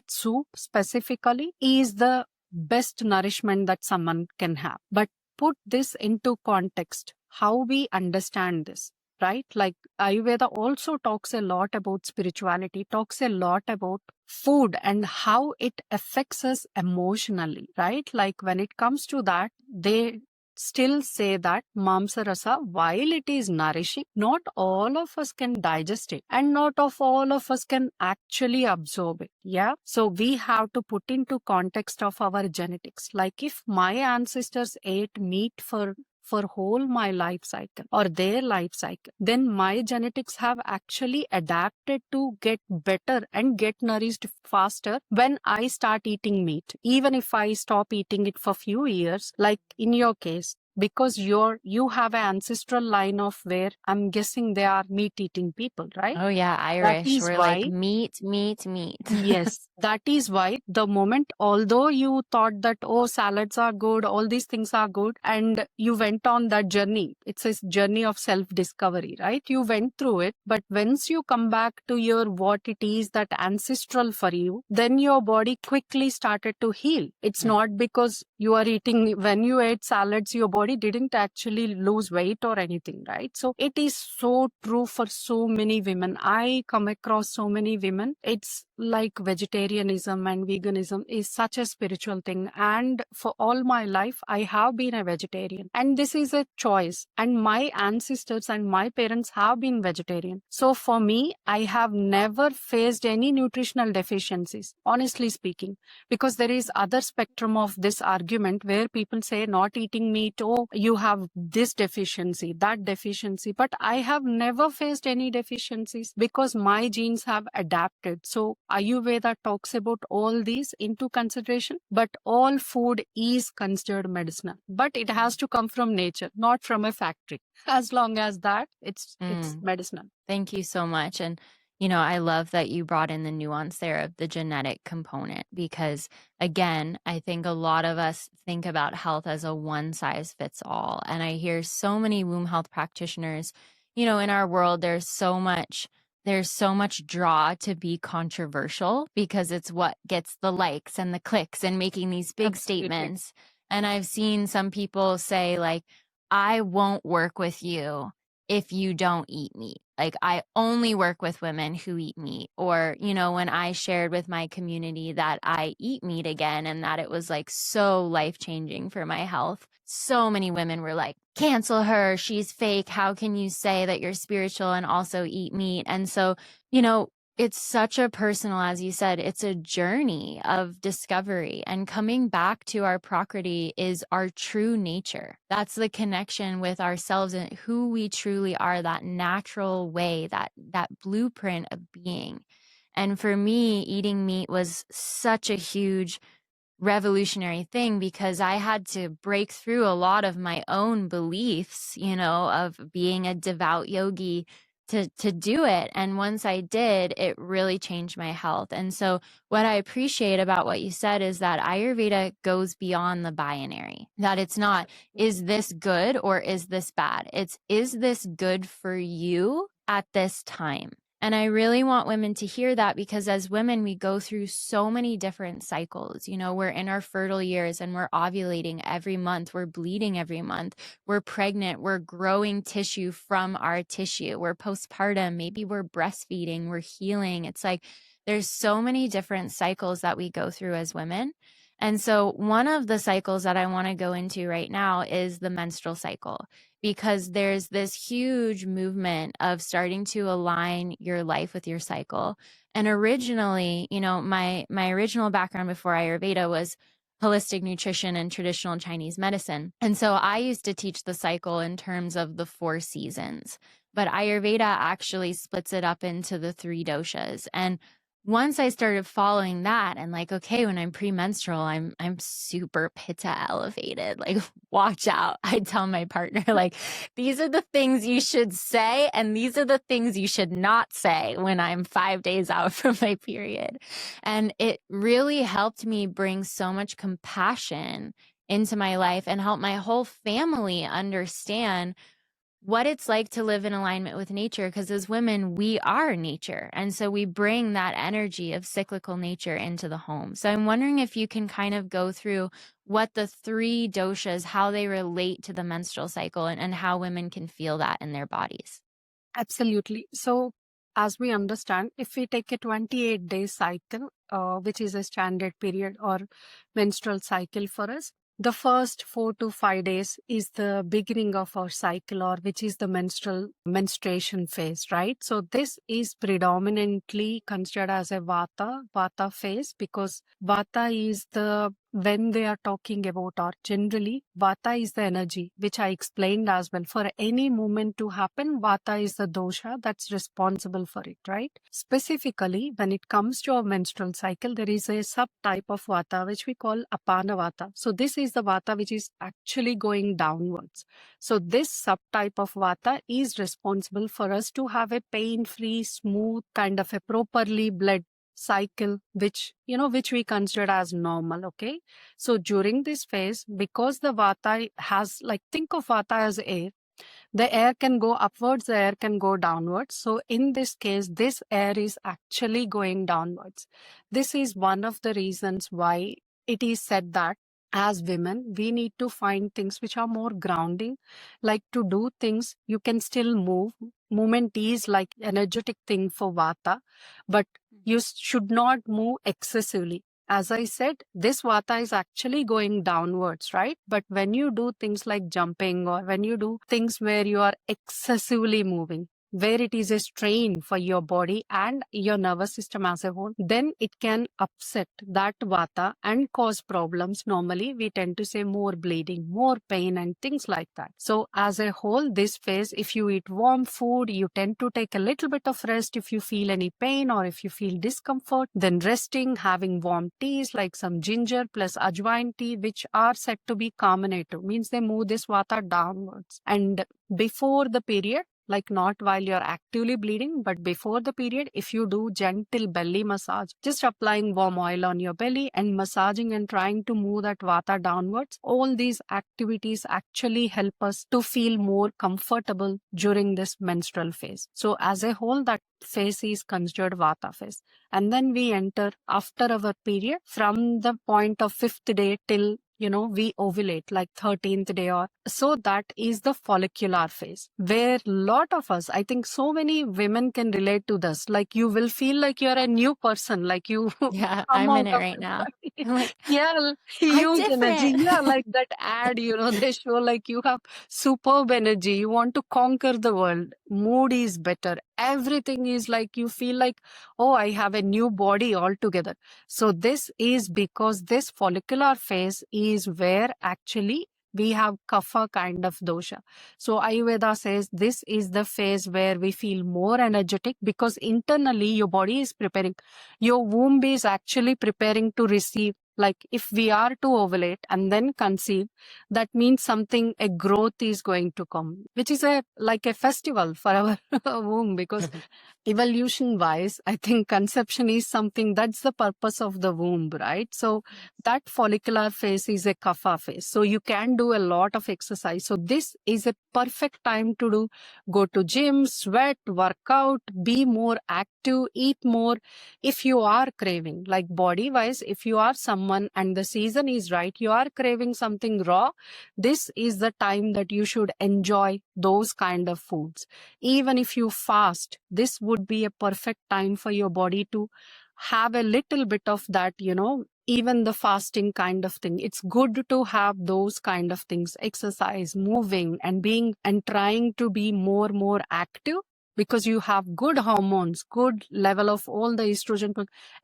soup specifically is the best nourishment that someone can have. But put this into context, how we understand this, right? Like Ayurveda also talks a lot about spirituality, talks a lot about food and how it affects us emotionally, right? Like when it comes to that, they still say that Mamsarasa, while it is nourishing, not all of us can digest it and not of all of us can actually absorb it. Yeah. So we have to put into context of our genetics. Like if my ancestors ate meat for whole my life cycle or their life cycle, then my genetics have actually adapted to get better and get nourished faster when I start eating meat. Even if I stop eating it for few years, like in your case, because you have an ancestral line of where I'm guessing they are meat eating people, right? Oh yeah, That Irish. is We're why. like meat, meat, meat. Yes, that is why the moment, although you thought that, oh, salads are good, all these things are good, and you went on that journey, it's a journey of self-discovery, right? You went through it, but once you come back to your what it is that ancestral for you, then your body quickly started to heal. It's not because you are eating, when you ate salads, your body didn't actually lose weight or anything, right? So it is so true for so many women. I come across so many women. It's like vegetarianism and veganism is such a spiritual thing. And for all my life, I have been a vegetarian. And this is a choice. And my ancestors and my parents have been vegetarian. So for me, I have never faced any nutritional deficiencies, honestly speaking, because there is other spectrum of this argument where people say not eating meat, oh, you have this deficiency, that deficiency. But I have never faced any deficiencies because my genes have adapted. So Ayurveda talks about all these into consideration, but all food is considered medicinal. But it has to come from nature, not from a factory. As long as that, it's medicinal. Thank you so much. And I love that you brought in the nuance there of the genetic component, because again, I think a lot of us think about health as a one size fits all. And I hear so many womb health practitioners, in our world, there's so much draw to be controversial because it's what gets the likes and the clicks and making these big statements. And I've seen some people say like, I won't work with you if you don't eat meat. Like, I only work with women who eat meat. Or, when I shared with my community that I eat meat again and that it was like so life-changing for my health, so many women were like, cancel her, she's fake. How can you say that you're spiritual and also eat meat? And so, it's such a personal, as you said, it's a journey of discovery, and coming back to our Prakriti is our true nature. That's the connection with ourselves and who we truly are, that natural way, that blueprint of being. And for me, eating meat was such a huge revolutionary thing because I had to break through a lot of my own beliefs, of being a devout yogi to do it. And once I did, it really changed my health. And so what I appreciate about what you said is that Ayurveda goes beyond the binary, that it's not, is this good or is this bad? It's, is this good for you at this time? And I really want women to hear that, because as women, we go through so many different cycles. We're in our fertile years and we're ovulating every month. We're bleeding every month. We're pregnant. We're growing tissue from our tissue. We're postpartum. Maybe we're breastfeeding. We're healing. It's like there's so many different cycles that we go through as women. And so one of the cycles that I want to go into right now is the menstrual cycle, because there's this huge movement of starting to align your life with your cycle. And originally, my original background before Ayurveda was holistic nutrition and traditional Chinese medicine. And so I used to teach the cycle in terms of the 4 seasons, but Ayurveda actually splits it up into the 3 doshas. And once I started following that and like, okay, when I'm premenstrual, I'm super Pitta elevated. Like, watch out. I tell my partner, like, these are the things you should say, and these are the things you should not say when I'm 5 days out from my period. And it really helped me bring so much compassion into my life and help my whole family understand what it's like to live in alignment with nature, because as women, we are nature. And so we bring that energy of cyclical nature into the home. So I'm wondering if you can kind of go through what the 3 doshas, how they relate to the menstrual cycle, and how women can feel that in their bodies. Absolutely. So as we understand, if we take a 28-day cycle, which is a standard period or menstrual cycle for us, The first 4 to 5 days is the beginning of our cycle, or which is the menstruation phase, right? So this is predominantly considered as a Vata phase, because Vata is when they are talking about, or generally, Vata is the energy, which I explained as well. For any movement to happen, Vata is the dosha that's responsible for it, right? Specifically, when it comes to our menstrual cycle, there is a subtype of Vata, which we call Apana Vata. So this is the Vata which is actually going downwards. So this subtype of Vata is responsible for us to have a pain-free, smooth, kind of a properly bled cycle, which we consider as normal. Okay, so during this phase, because the Vata has, like, think of Vata as air. The air can go upwards, the air can go downwards. So in this case, this air is actually going downwards. This is one of the reasons why it is said that as women, we need to find things which are more grounding, like to do things you can still move. Movement is like energetic thing for Vata, but you should not move excessively. As I said, this Vata is actually going downwards, right? But when you do things like jumping, or when you do things where you are excessively moving, where it is a strain for your body and your nervous system as a whole, then it can upset that Vata and cause problems. Normally, we tend to say more bleeding, more pain, and things like that. So as a whole, this phase, if you eat warm food, you tend to take a little bit of rest. If you feel any pain or if you feel discomfort, then resting, having warm teas like some ginger plus ajwain tea, which are said to be carminative, means they move this Vata downwards. And before the period, like not while you're actively bleeding, but before the period, if you do gentle belly massage, just applying warm oil on your belly and massaging and trying to move that Vata downwards, all these activities actually help us to feel more comfortable during this menstrual phase. So as a whole, that phase is considered Vata phase. And then we enter after our period, from the point of 5th day till we ovulate, like 13th day, or so. That is the follicular phase, where lot of us, I think so many women can relate to this. Like you will feel like you're a new person, like you Yeah, come I'm in out it of right now. it. I'm like, Yeah, I'm huge energy. different. Yeah, like that ad, they show like you have superb energy. You want to conquer the world. Mood is better. Everything is like you feel like, oh, I have a new body altogether. So this is because this follicular phase is where actually we have Kapha kind of dosha. So Ayurveda says this is the phase where we feel more energetic, because internally your body is preparing. Your womb is actually preparing to receive. Like if we are to ovulate and then conceive, that means something, a growth is going to come, which is like a festival for our womb, because evolution wise, I think conception is something that's the purpose of the womb, right? So that follicular phase is a kapha phase. So you can do a lot of exercise. So this is a perfect time to go to gym, sweat, work out, be more active, eat more. If you are craving, like body wise, if you are someone and the season is right, you are craving something raw, this is the time that you should enjoy those kind of foods. Even if you fast, this would be a perfect time for your body to have a little bit of that, even the fasting kind of thing. It's good to have those kind of things, exercise, moving, and trying to be more active, because you have good hormones, good level of all the estrogen,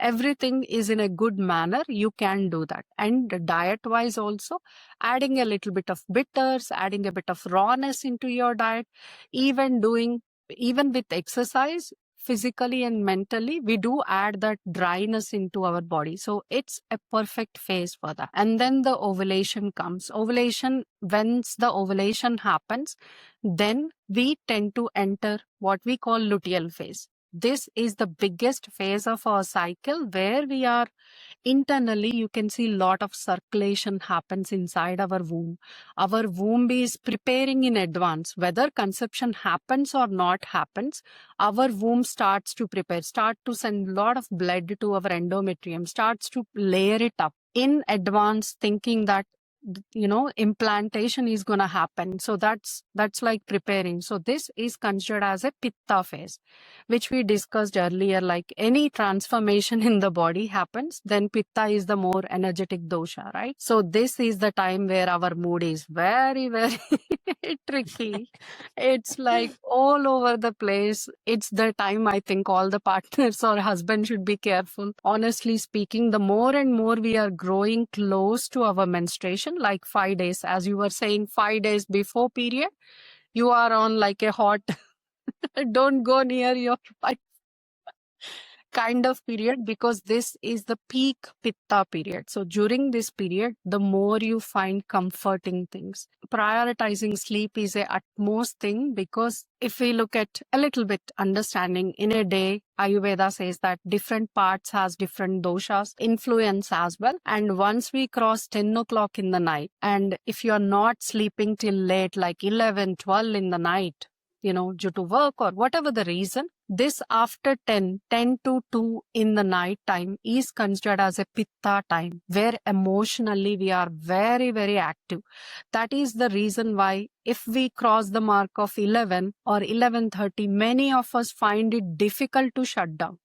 everything is in a good manner. You can do that. And diet wise also, adding a little bit of bitters, adding a bit of rawness into your diet, even with exercise, physically and mentally, we do add that dryness into our body. So it's a perfect phase for that. And then the ovulation comes. Once the ovulation happens, then we tend to enter what we call luteal phase. This is the biggest phase of our cycle, where we are internally, you can see a lot of circulation happens inside our womb. Our womb is preparing in advance. Whether conception happens or not happens, our womb starts to prepare, start to send a lot of blood to our endometrium, starts to layer it up in advance, thinking that implantation is going to happen. So that's like preparing. So this is considered as a Pitta phase, which we discussed earlier. Like any transformation in the body happens, then Pitta is the more energetic dosha, right? So this is the time where our mood is very, very tricky. It's like all over the place. It's the time I think all the partners or husband should be careful. Honestly speaking, the more and more we are growing close to our menstruation, like 5 days, as you were saying, 5 days before period, you are on like a hot, don't go near your kind of period, because this is the peak Pitta period. So during this period, the more you find comforting things. Prioritizing sleep is a utmost thing, because if we look at a little bit understanding in a day, Ayurveda says that different parts has different doshas influence as well. And once we cross 10 o'clock in the night, and if you're not sleeping till late, like 11, 12 in the night, due to work or whatever the reason, this after 10 to 2 in the night time is considered as a Pitta time, where emotionally we are very, very active. That is the reason why if we cross the mark of 11 or 11:30, many of us find it difficult to shut down,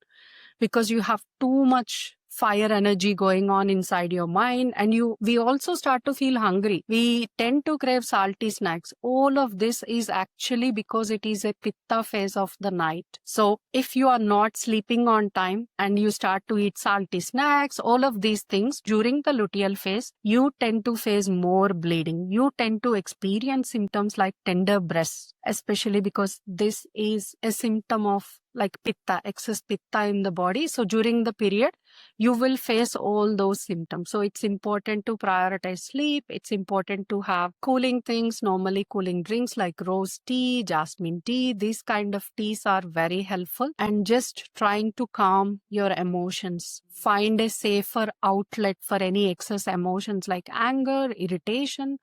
because you have too much fire energy going on inside your mind, and we also start to feel hungry. We tend to crave salty snacks. All of this is actually because it is a Pitta phase of the night. So if you are not sleeping on time and you start to eat salty snacks, all of these things during the luteal phase, you tend to face more bleeding. You tend to experience symptoms like tender breasts, especially because this is a symptom of like Pitta, excess Pitta in the body. So during the period, you will face all those symptoms. So it's important to prioritize sleep. It's important to have cooling things, normally cooling drinks like rose tea, jasmine tea. These kind of teas are very helpful. And just trying to calm your emotions. Find a safer outlet for any excess emotions like anger, irritation.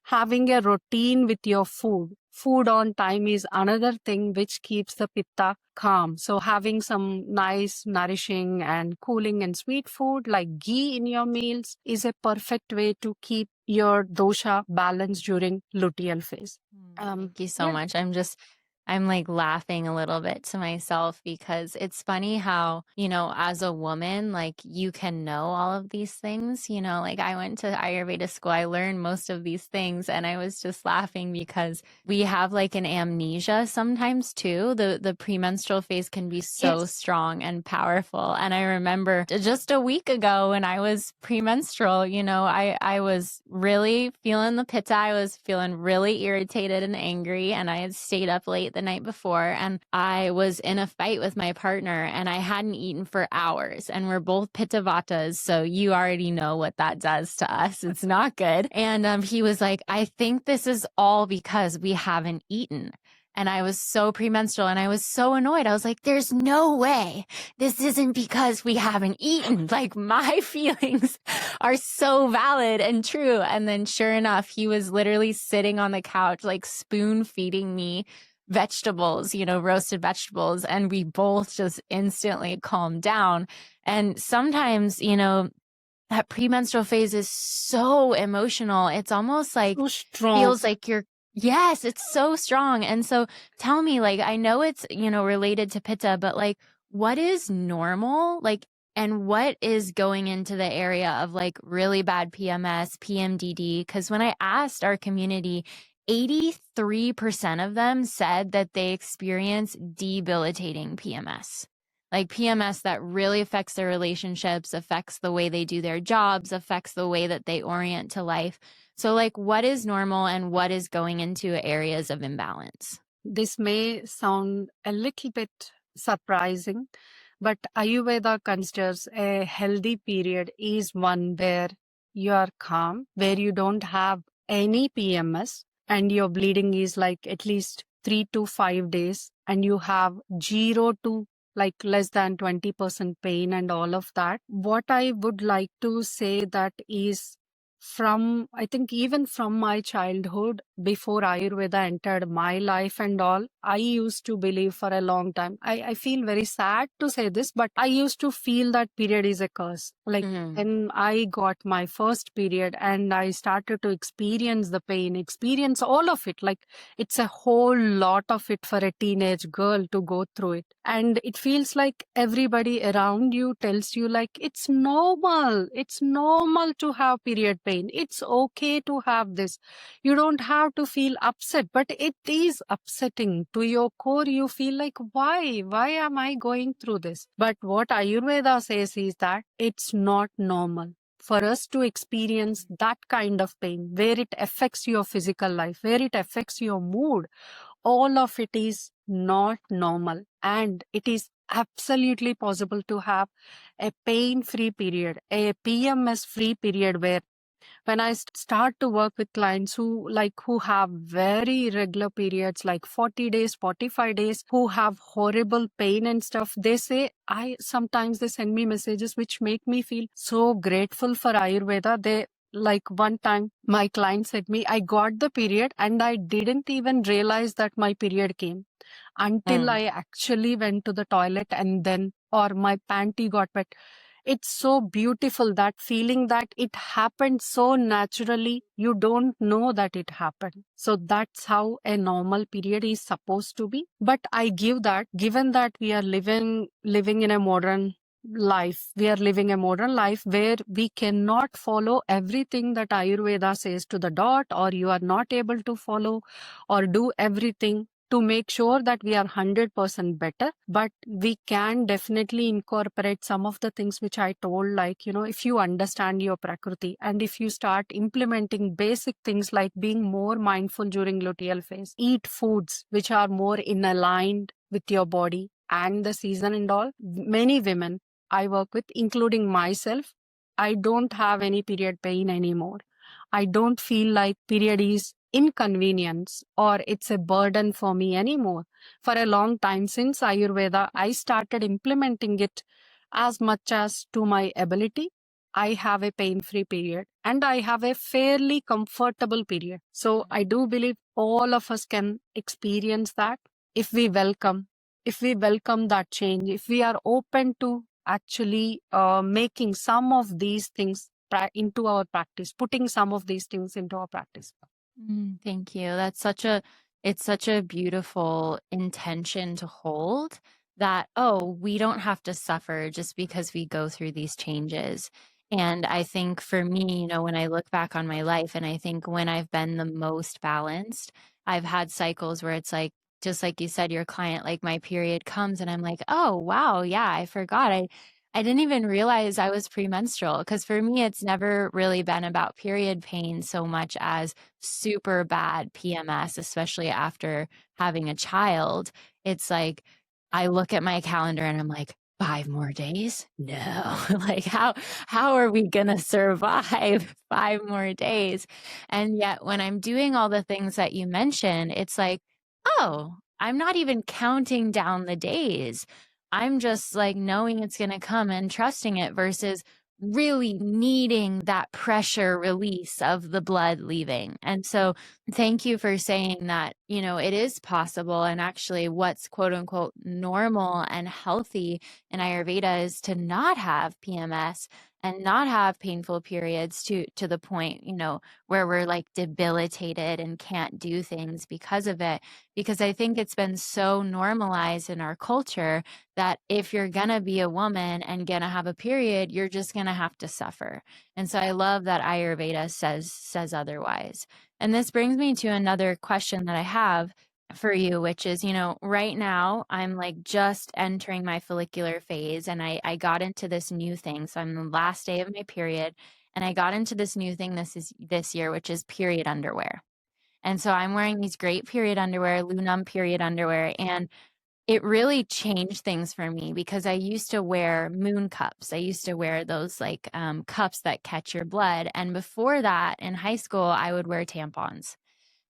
Having a routine with your food. Food on time is another thing which keeps the Pitta calm. So having some nice, nourishing and cooling and sweet food like ghee in your meals is a perfect way to keep your dosha balanced during luteal phase. Thank you so much. I'm like laughing a little bit to myself, because it's funny how, as a woman, like you can know all of these things, like I went to Ayurveda school, I learned most of these things, and I was just laughing because we have like an amnesia sometimes too. The premenstrual phase can be so strong and powerful. And I remember just a week ago when I was premenstrual, I was really feeling the Pitta. I was feeling really irritated and angry, and I had stayed up late the night before, and I was in a fight with my partner, and I hadn't eaten for hours, and we're both Pitta Vatas, so you already know what that does to us. It's not good. And he was like, I think this is all because we haven't eaten. And I was so premenstrual and I was so annoyed. I was like, there's no way this isn't because we haven't eaten. Like my feelings are so valid and true. And then sure enough, he was literally sitting on the couch, like spoon feeding me vegetables, roasted vegetables. And we both just instantly calmed down. And sometimes, that premenstrual phase is so emotional. It's almost like so strong. Feels like yes, it's so strong. And so tell me, like, I know it's, related to Pitta, but like, what is normal? Like, and what is going into the area of like really bad PMS, PMDD? Because when I asked our community, 83% of them said that they experience debilitating PMS. Like PMS that really affects their relationships, affects the way they do their jobs, affects the way that they orient to life. So like, what is normal and what is going into areas of imbalance? This may sound a little bit surprising, but Ayurveda considers a healthy period is one where you are calm, where you don't have any PMS, and your bleeding is like at least 3 to 5 days, and you have 0 to like less than 20% pain and all of that. What I would like to say that is, I think even from my childhood, before Ayurveda entered my life and all, I used to believe for a long time. I feel very sad to say this, but I used to feel that period is a curse. Like when I got my first period and I started to experience the pain, experience all of it, like it's a whole lot of it for a teenage girl to go through it. And it feels like everybody around you tells you like it's normal. It's normal to have period pain. It's okay to have this. You don't have to feel upset, but it is upsetting to your core. You feel like, why am I going through this? But what Ayurveda says is that it's not normal for us to experience that kind of pain where it affects your physical life, where it affects your mood. All of it is not normal, and it is absolutely possible to have a pain-free period, a PMS-free period, where when I start to work with clients who have very regular periods, like 40 days, 45 days, who have horrible pain and stuff, they say, sometimes they send me messages which make me feel so grateful for Ayurveda. Like one time my client said me, I got the period and I didn't even realize that my period came until I actually went to the toilet, and then, or my panty got wet. It's so beautiful, that feeling that it happened so naturally. You don't know that it happened. So that's how a normal period is supposed to be. But I give that, given that we are living in a modern life, we are living a modern life where we cannot follow everything that Ayurveda says to the dot, or you are not able to follow or do everything to make sure that we are 100% better. But we can definitely incorporate some of the things which I told, like, if you understand your Prakruti and if you start implementing basic things like being more mindful during luteal phase, eat foods which are more in aligned with your body and the season and all. Many women I work with, including myself, I don't have any period pain anymore. I don't feel like period is inconvenience or it's a burden for me anymore. For a long time, since Ayurveda, I started implementing it as much as to my ability. I have a pain-free period and I have a fairly comfortable period. So I do believe all of us can experience that if we welcome that change, if we are open to actually making some of these things into our practice, putting some of these things into our practice. Thank you. It's such a beautiful intention to hold, that, we don't have to suffer just because we go through these changes. And I think for me, when I look back on my life and I think when I've been the most balanced, I've had cycles where it's like, just like you said, your client, like my period comes and I'm like, oh, wow, yeah, I forgot. I didn't even realize I was premenstrual, because for me, it's never really been about period pain so much as super bad PMS, especially after having a child. It's like, I look at my calendar and I'm like, 5 more days? No. Like, how are we going to survive 5 more days? And yet when I'm doing all the things that you mentioned, it's like, oh, I'm not even counting down the days. I'm just like knowing it's going to come and trusting it, versus really needing that pressure release of the blood leaving. And so thank you for saying that, it is possible. And actually what's quote unquote normal and healthy in Ayurveda is to not have PMS and not have painful periods to the point, where we're like debilitated and can't do things because of it. Because I think it's been so normalized in our culture that if you're gonna be a woman and gonna have a period, you're just gonna have to suffer. And so I love that Ayurveda says otherwise. And this brings me to another question that I have for you, which is, right now I'm like just entering my follicular phase, and I got into this new thing. So I'm the last day of my period, and I got into this new thing this year, which is period underwear. And so I'm wearing these great period underwear, Lunam period underwear, and it really changed things for me, because I used to wear moon cups. I used to wear those like cups that catch your blood. And before that, in high school, I would wear tampons.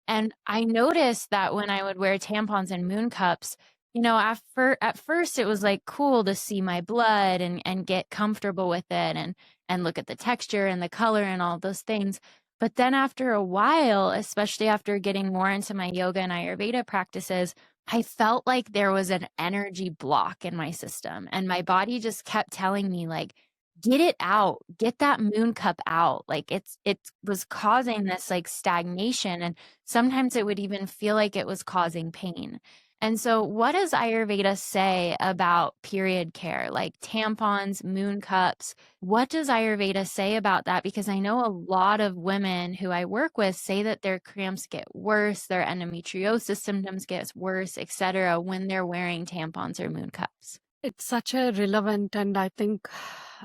And I noticed that when I would wear tampons and moon cups, at first it was like cool to see my blood and get comfortable with it and look at the texture and the color and all those things. But then after a while, especially after getting more into my yoga and Ayurveda practices, I felt like there was an energy block in my system, and my body just kept telling me like, get it out, get that moon cup out. Like it was causing this like stagnation, and sometimes it would even feel like it was causing pain. And so what does Ayurveda say about period care, like tampons, moon cups? What does Ayurveda say about that? Because I know a lot of women who I work with say that their cramps get worse, their endometriosis symptoms get worse, etc., when they're wearing tampons or moon cups. It's such a relevant and I think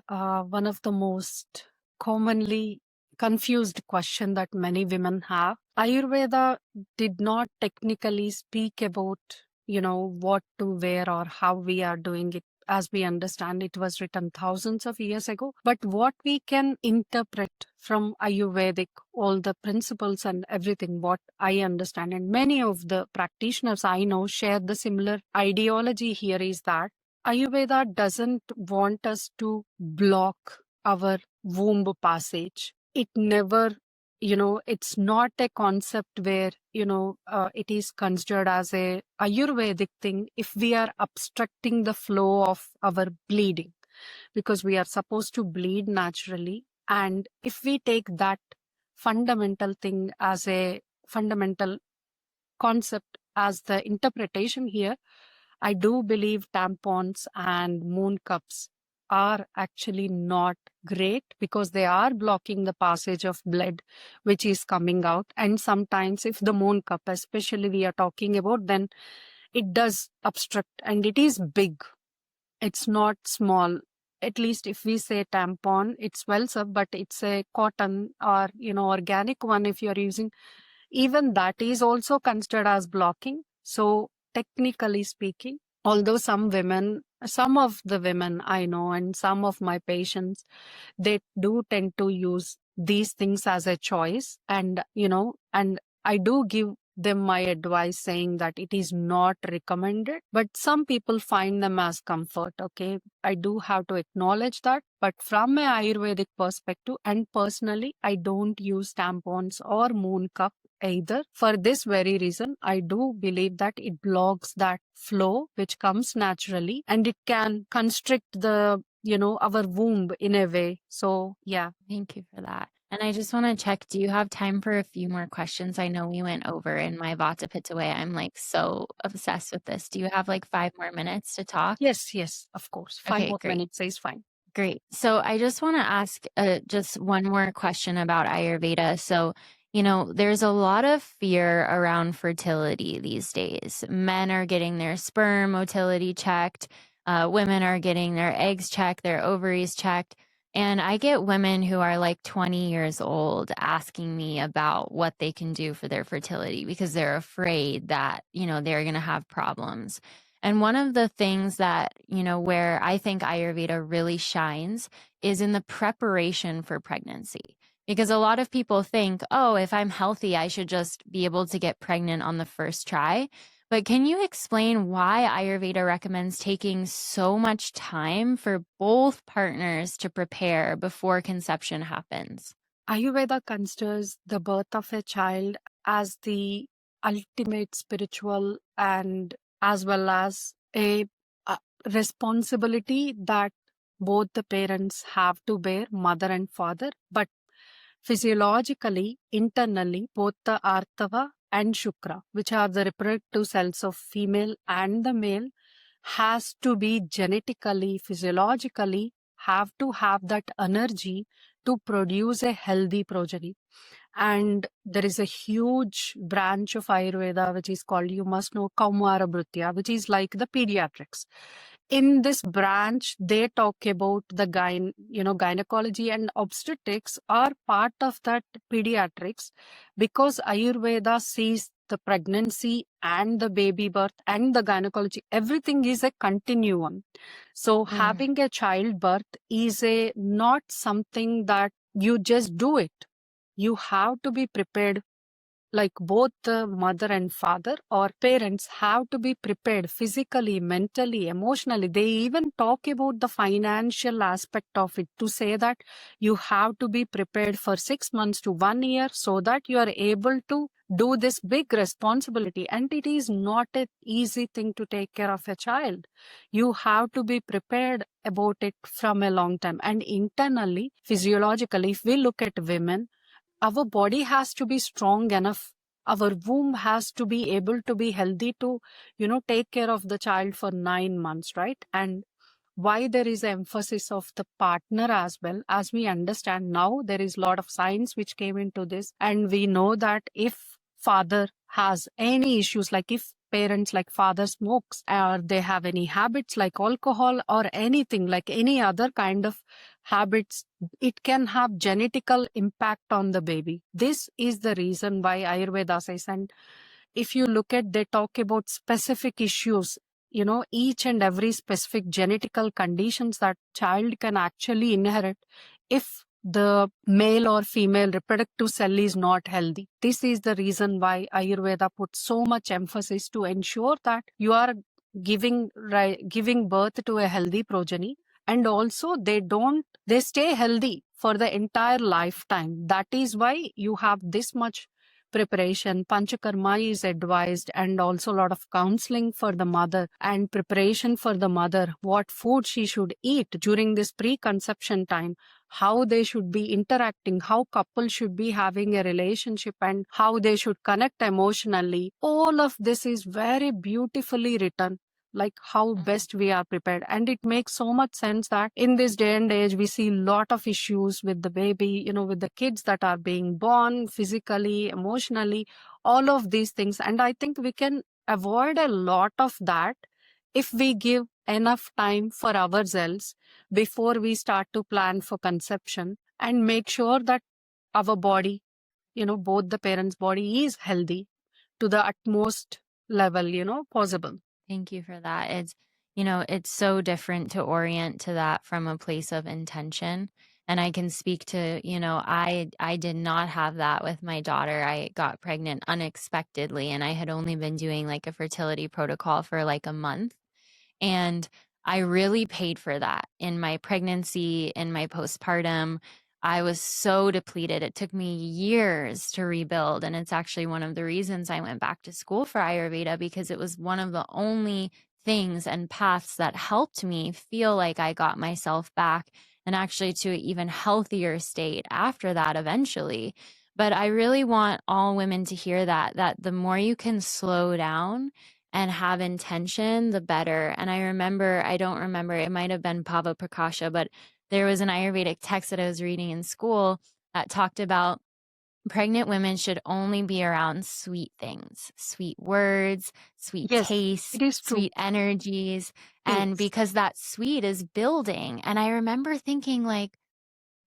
one of the most commonly confused question that many women have. Ayurveda did not technically speak about, what to wear or how we are doing it. As we understand, it was written thousands of years ago. But what we can interpret from Ayurvedic, all the principles and everything, what I understand, and many of the practitioners I know share the similar ideology here, is that Ayurveda doesn't want us to block our womb passage. It never, it's not a concept where, it is considered as a Ayurvedic thing if we are obstructing the flow of our bleeding, because we are supposed to bleed naturally. And if we take that fundamental thing as a fundamental concept as the interpretation here, I do believe tampons and moon cups are actually not great because they are blocking the passage of blood which is coming out. And sometimes if the moon cup, especially we are talking about, then it does obstruct and it is big. It's not small. At least if we say tampon, it swells up, but it's a cotton or, organic one if you're using, even that is also considered as blocking. So technically speaking, although some of the women I know and some of my patients, they do tend to use these things as a choice. And, and I do give them my advice saying that it is not recommended, but some people find them as comfort. Okay. I do have to acknowledge that. But from an Ayurvedic perspective, and personally, I don't use tampons or moon cup either. For this very reason, I do believe that it blocks that flow which comes naturally and it can constrict the, our womb in a way. So, yeah. Thank you for that. And I just want to check, do you have time for a few more questions? I know we went over in my Vata Pitta way. I'm like so obsessed with this. Do you have like 5 more minutes to talk? Yes, of course. 5 Okay, more great. minutes is fine. Great. So I just want to ask just one more question about Ayurveda. So, there's a lot of fear around fertility these days. Men are getting their sperm motility checked. Women are getting their eggs checked, their ovaries checked. And I get women who are like 20 years old asking me about what they can do for their fertility because they're afraid that, they're going to have problems. And one of the things that, where I think Ayurveda really shines is in the preparation for pregnancy. Because a lot of people think, oh, if I'm healthy, I should just be able to get pregnant on the first try. But can you explain why Ayurveda recommends taking so much time for both partners to prepare before conception happens? Ayurveda considers the birth of a child as the ultimate spiritual and as well as a responsibility that both the parents have to bear, mother and father. But physiologically, internally, both the Artava and Shukra, which are the reproductive cells of female and the male, has to be genetically, physiologically, have to have that energy to produce a healthy progeny. And there is a huge branch of Ayurveda, which is called, you must know, Kaumara Bhrutya, which is like the pediatrics. In this branch, they talk about the gynecology and obstetrics are part of that pediatrics because Ayurveda sees the pregnancy and the baby birth and the gynecology. Everything is a continuum. So having a childbirth is not something that you just do it. You have to be prepared like both the mother and father or parents have to be prepared physically, mentally, emotionally. They even talk about the financial aspect of it to say that you have to be prepared for 6 months to 1 year so that you are able to do this big responsibility. And it is not an easy thing to take care of a child. You have to be prepared about it from a long time. And internally, physiologically, if we look at women, our body has to be strong enough. Our womb has to be able to be healthy to, take care of the child for 9 months, right? And why there is emphasis of the partner as well, as we understand now, there is a lot of science which came into this, and we know that if father has any issues, like if parents like father smokes or they have any habits like alcohol or anything like any other kind of habits, it can have genetical impact on the baby. This is the reason why Ayurveda says, and if you look at, they talk about specific issues, each and every specific genetical conditions that child can actually inherit if the male or female reproductive cell is not healthy. This is the reason why Ayurveda puts so much emphasis to ensure that you are giving birth to a healthy progeny, and also they stay healthy for the entire lifetime. That is why you have this much preparation. Panchakarma is advised, and also a lot of counseling for the mother and preparation for the mother, what food she should eat during this preconception time, how they should be interacting, how couple should be having a relationship, and how they should connect emotionally. All of this is very beautifully written, like how best we are prepared. And it makes so much sense that in this day and age, we see a lot of issues with the baby, with the kids that are being born physically, emotionally, all of these things. And I think we can avoid a lot of that if we give enough time for ourselves before we start to plan for conception, and make sure that our body, both the parents' body is healthy to the utmost level, possible. Thank you for that. It's so different to orient to that from a place of intention. And I can speak to, I did not have that with my daughter. I got pregnant unexpectedly, and I had only been doing like a fertility protocol for like a month. And I really paid for that in my pregnancy, in my postpartum. I was so depleted. It took me years to rebuild. And it's actually one of the reasons I went back to school for Ayurveda, because it was one of the only things and paths that helped me feel like I got myself back, and actually to an even healthier state after that eventually. But I really want all women to hear that the more you can slow down and have intention, the better. And I don't remember, it might have been Pava Prakasha, but there was an Ayurvedic text that I was reading in school that talked about pregnant women should only be around sweet things, sweet words, sweet Yes, tastes, it is true. sweet energies. And Yes. because that sweet is building. And I remember thinking like,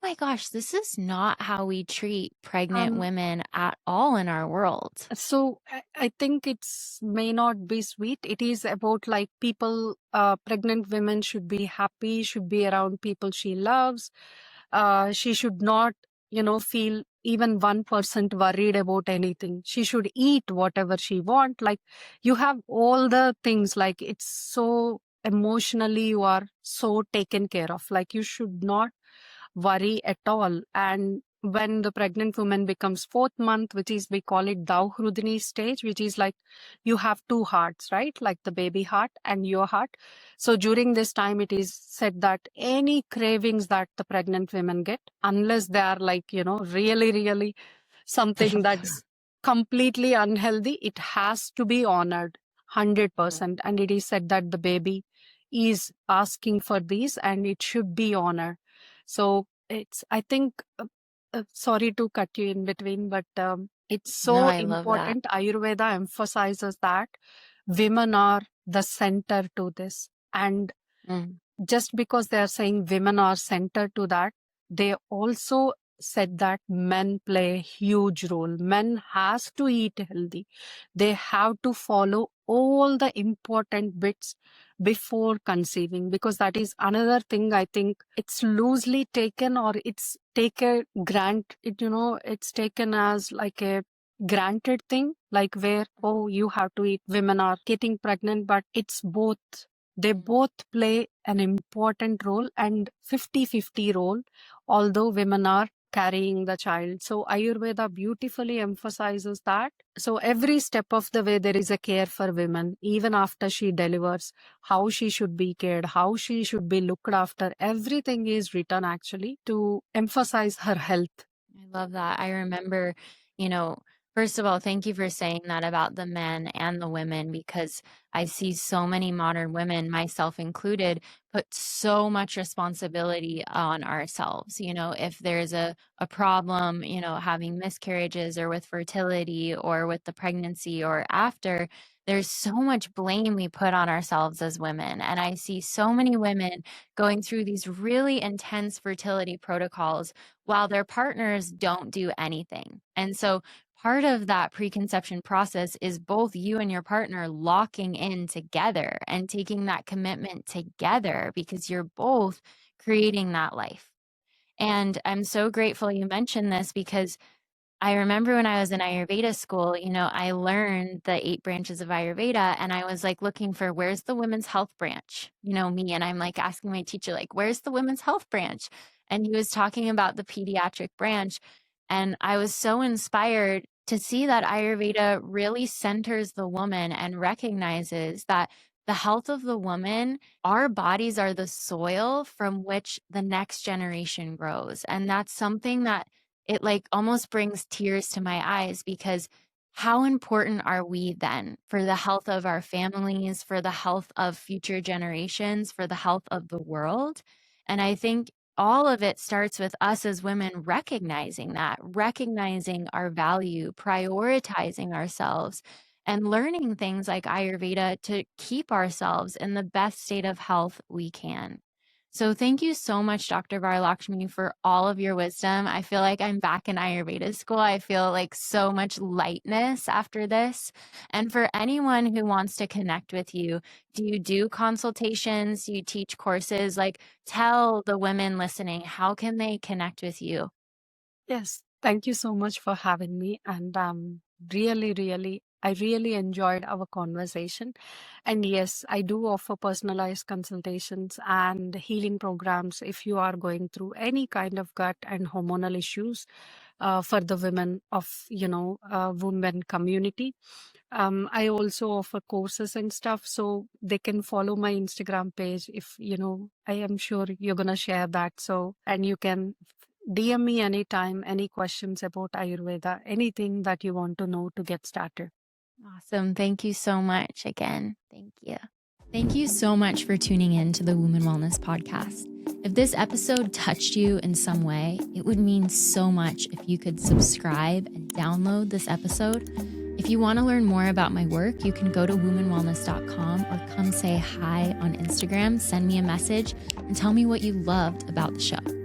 oh my gosh, this is not how we treat pregnant women at all in our world. So I think it's may not be sweet. It is about like people, pregnant women should be happy, should be around people she loves. She should not, feel even 1% worried about anything. She should eat whatever she want. Like you have all the things, like it's so emotionally you are so taken care of. Like you should not worry at all. And when the pregnant woman becomes 4th month, which is, we call it Dauhrudini stage, which is like you have two hearts, right? Like the baby heart and your heart. So during this time, it is said that any cravings that the pregnant women get, unless they are like, really, really something that's completely unhealthy, it has to be honored 100%. And it is said that the baby is asking for these and it should be honored. So I think, sorry to cut you in between, but it's so No, I love that. important. Ayurveda emphasizes that women are the center to this. And just because they are saying women are center to that, they also said that men play a huge role. Men has to eat healthy. They have to follow all the important bits before conceiving, because that is another thing. I think it's loosely taken, or it's taken it's taken as like a granted thing, like where, oh, you have to eat, women are getting pregnant, but it's both. They both play an important role and 50-50 role, although women are carrying the child. So Ayurveda beautifully emphasizes that. So every step of the way, there is a care for women, even after she delivers, how she should be cared, how she should be looked after. Everything is written actually to emphasize her health. I love that. I remember, first of all, thank you for saying that about the men and the women, because I see so many modern women, myself included, put so much responsibility on ourselves. If there's a problem, having miscarriages or with fertility or with the pregnancy or after, there's so much blame we put on ourselves as women. And I see so many women going through these really intense fertility protocols while their partners don't do anything. And so part of that preconception process is both you and your partner locking in together and taking that commitment together, because you're both creating that life. And I'm so grateful you mentioned this, because I remember when I was in Ayurveda school, I learned the 8 branches of Ayurveda, and I was like looking for, where's the women's health branch? Me, and I'm like asking my teacher, like, where's the women's health branch? And he was talking about the pediatric branch. And I was so inspired to see that Ayurveda really centers the woman and recognizes that the health of the woman, our bodies are the soil from which the next generation grows. And that's something that it like almost brings tears to my eyes, because how important are we then for the health of our families, for the health of future generations, for the health of the world? And I think all of it starts with us as women recognizing that, recognizing our value, prioritizing ourselves, and learning things like Ayurveda to keep ourselves in the best state of health we can. So thank you so much, Dr. Varalakshmi, for all of your wisdom. I feel like I'm back in Ayurveda school. I feel like so much lightness after this. And for anyone who wants to connect with you, do you do consultations? Do you teach courses? Like, tell the women listening, how can they connect with you? Yes, thank you so much for having me. And I really enjoyed our conversation. And yes, I do offer personalized consultations and healing programs if you are going through any kind of gut and hormonal issues for the women of, women community. I also offer courses and stuff, so they can follow my Instagram page if, I am sure you're going to share that. So, and you can DM me anytime, any questions about Ayurveda, anything that you want to know to get started. Awesome. Thank you so much again. Thank you. Thank you so much for tuning in to the Womben Wellness Podcast. If this episode touched you in some way, it would mean so much if you could subscribe and download this episode. If you want to learn more about my work, you can go to womenwellness.com or come say hi on Instagram, send me a message, and tell me what you loved about the show.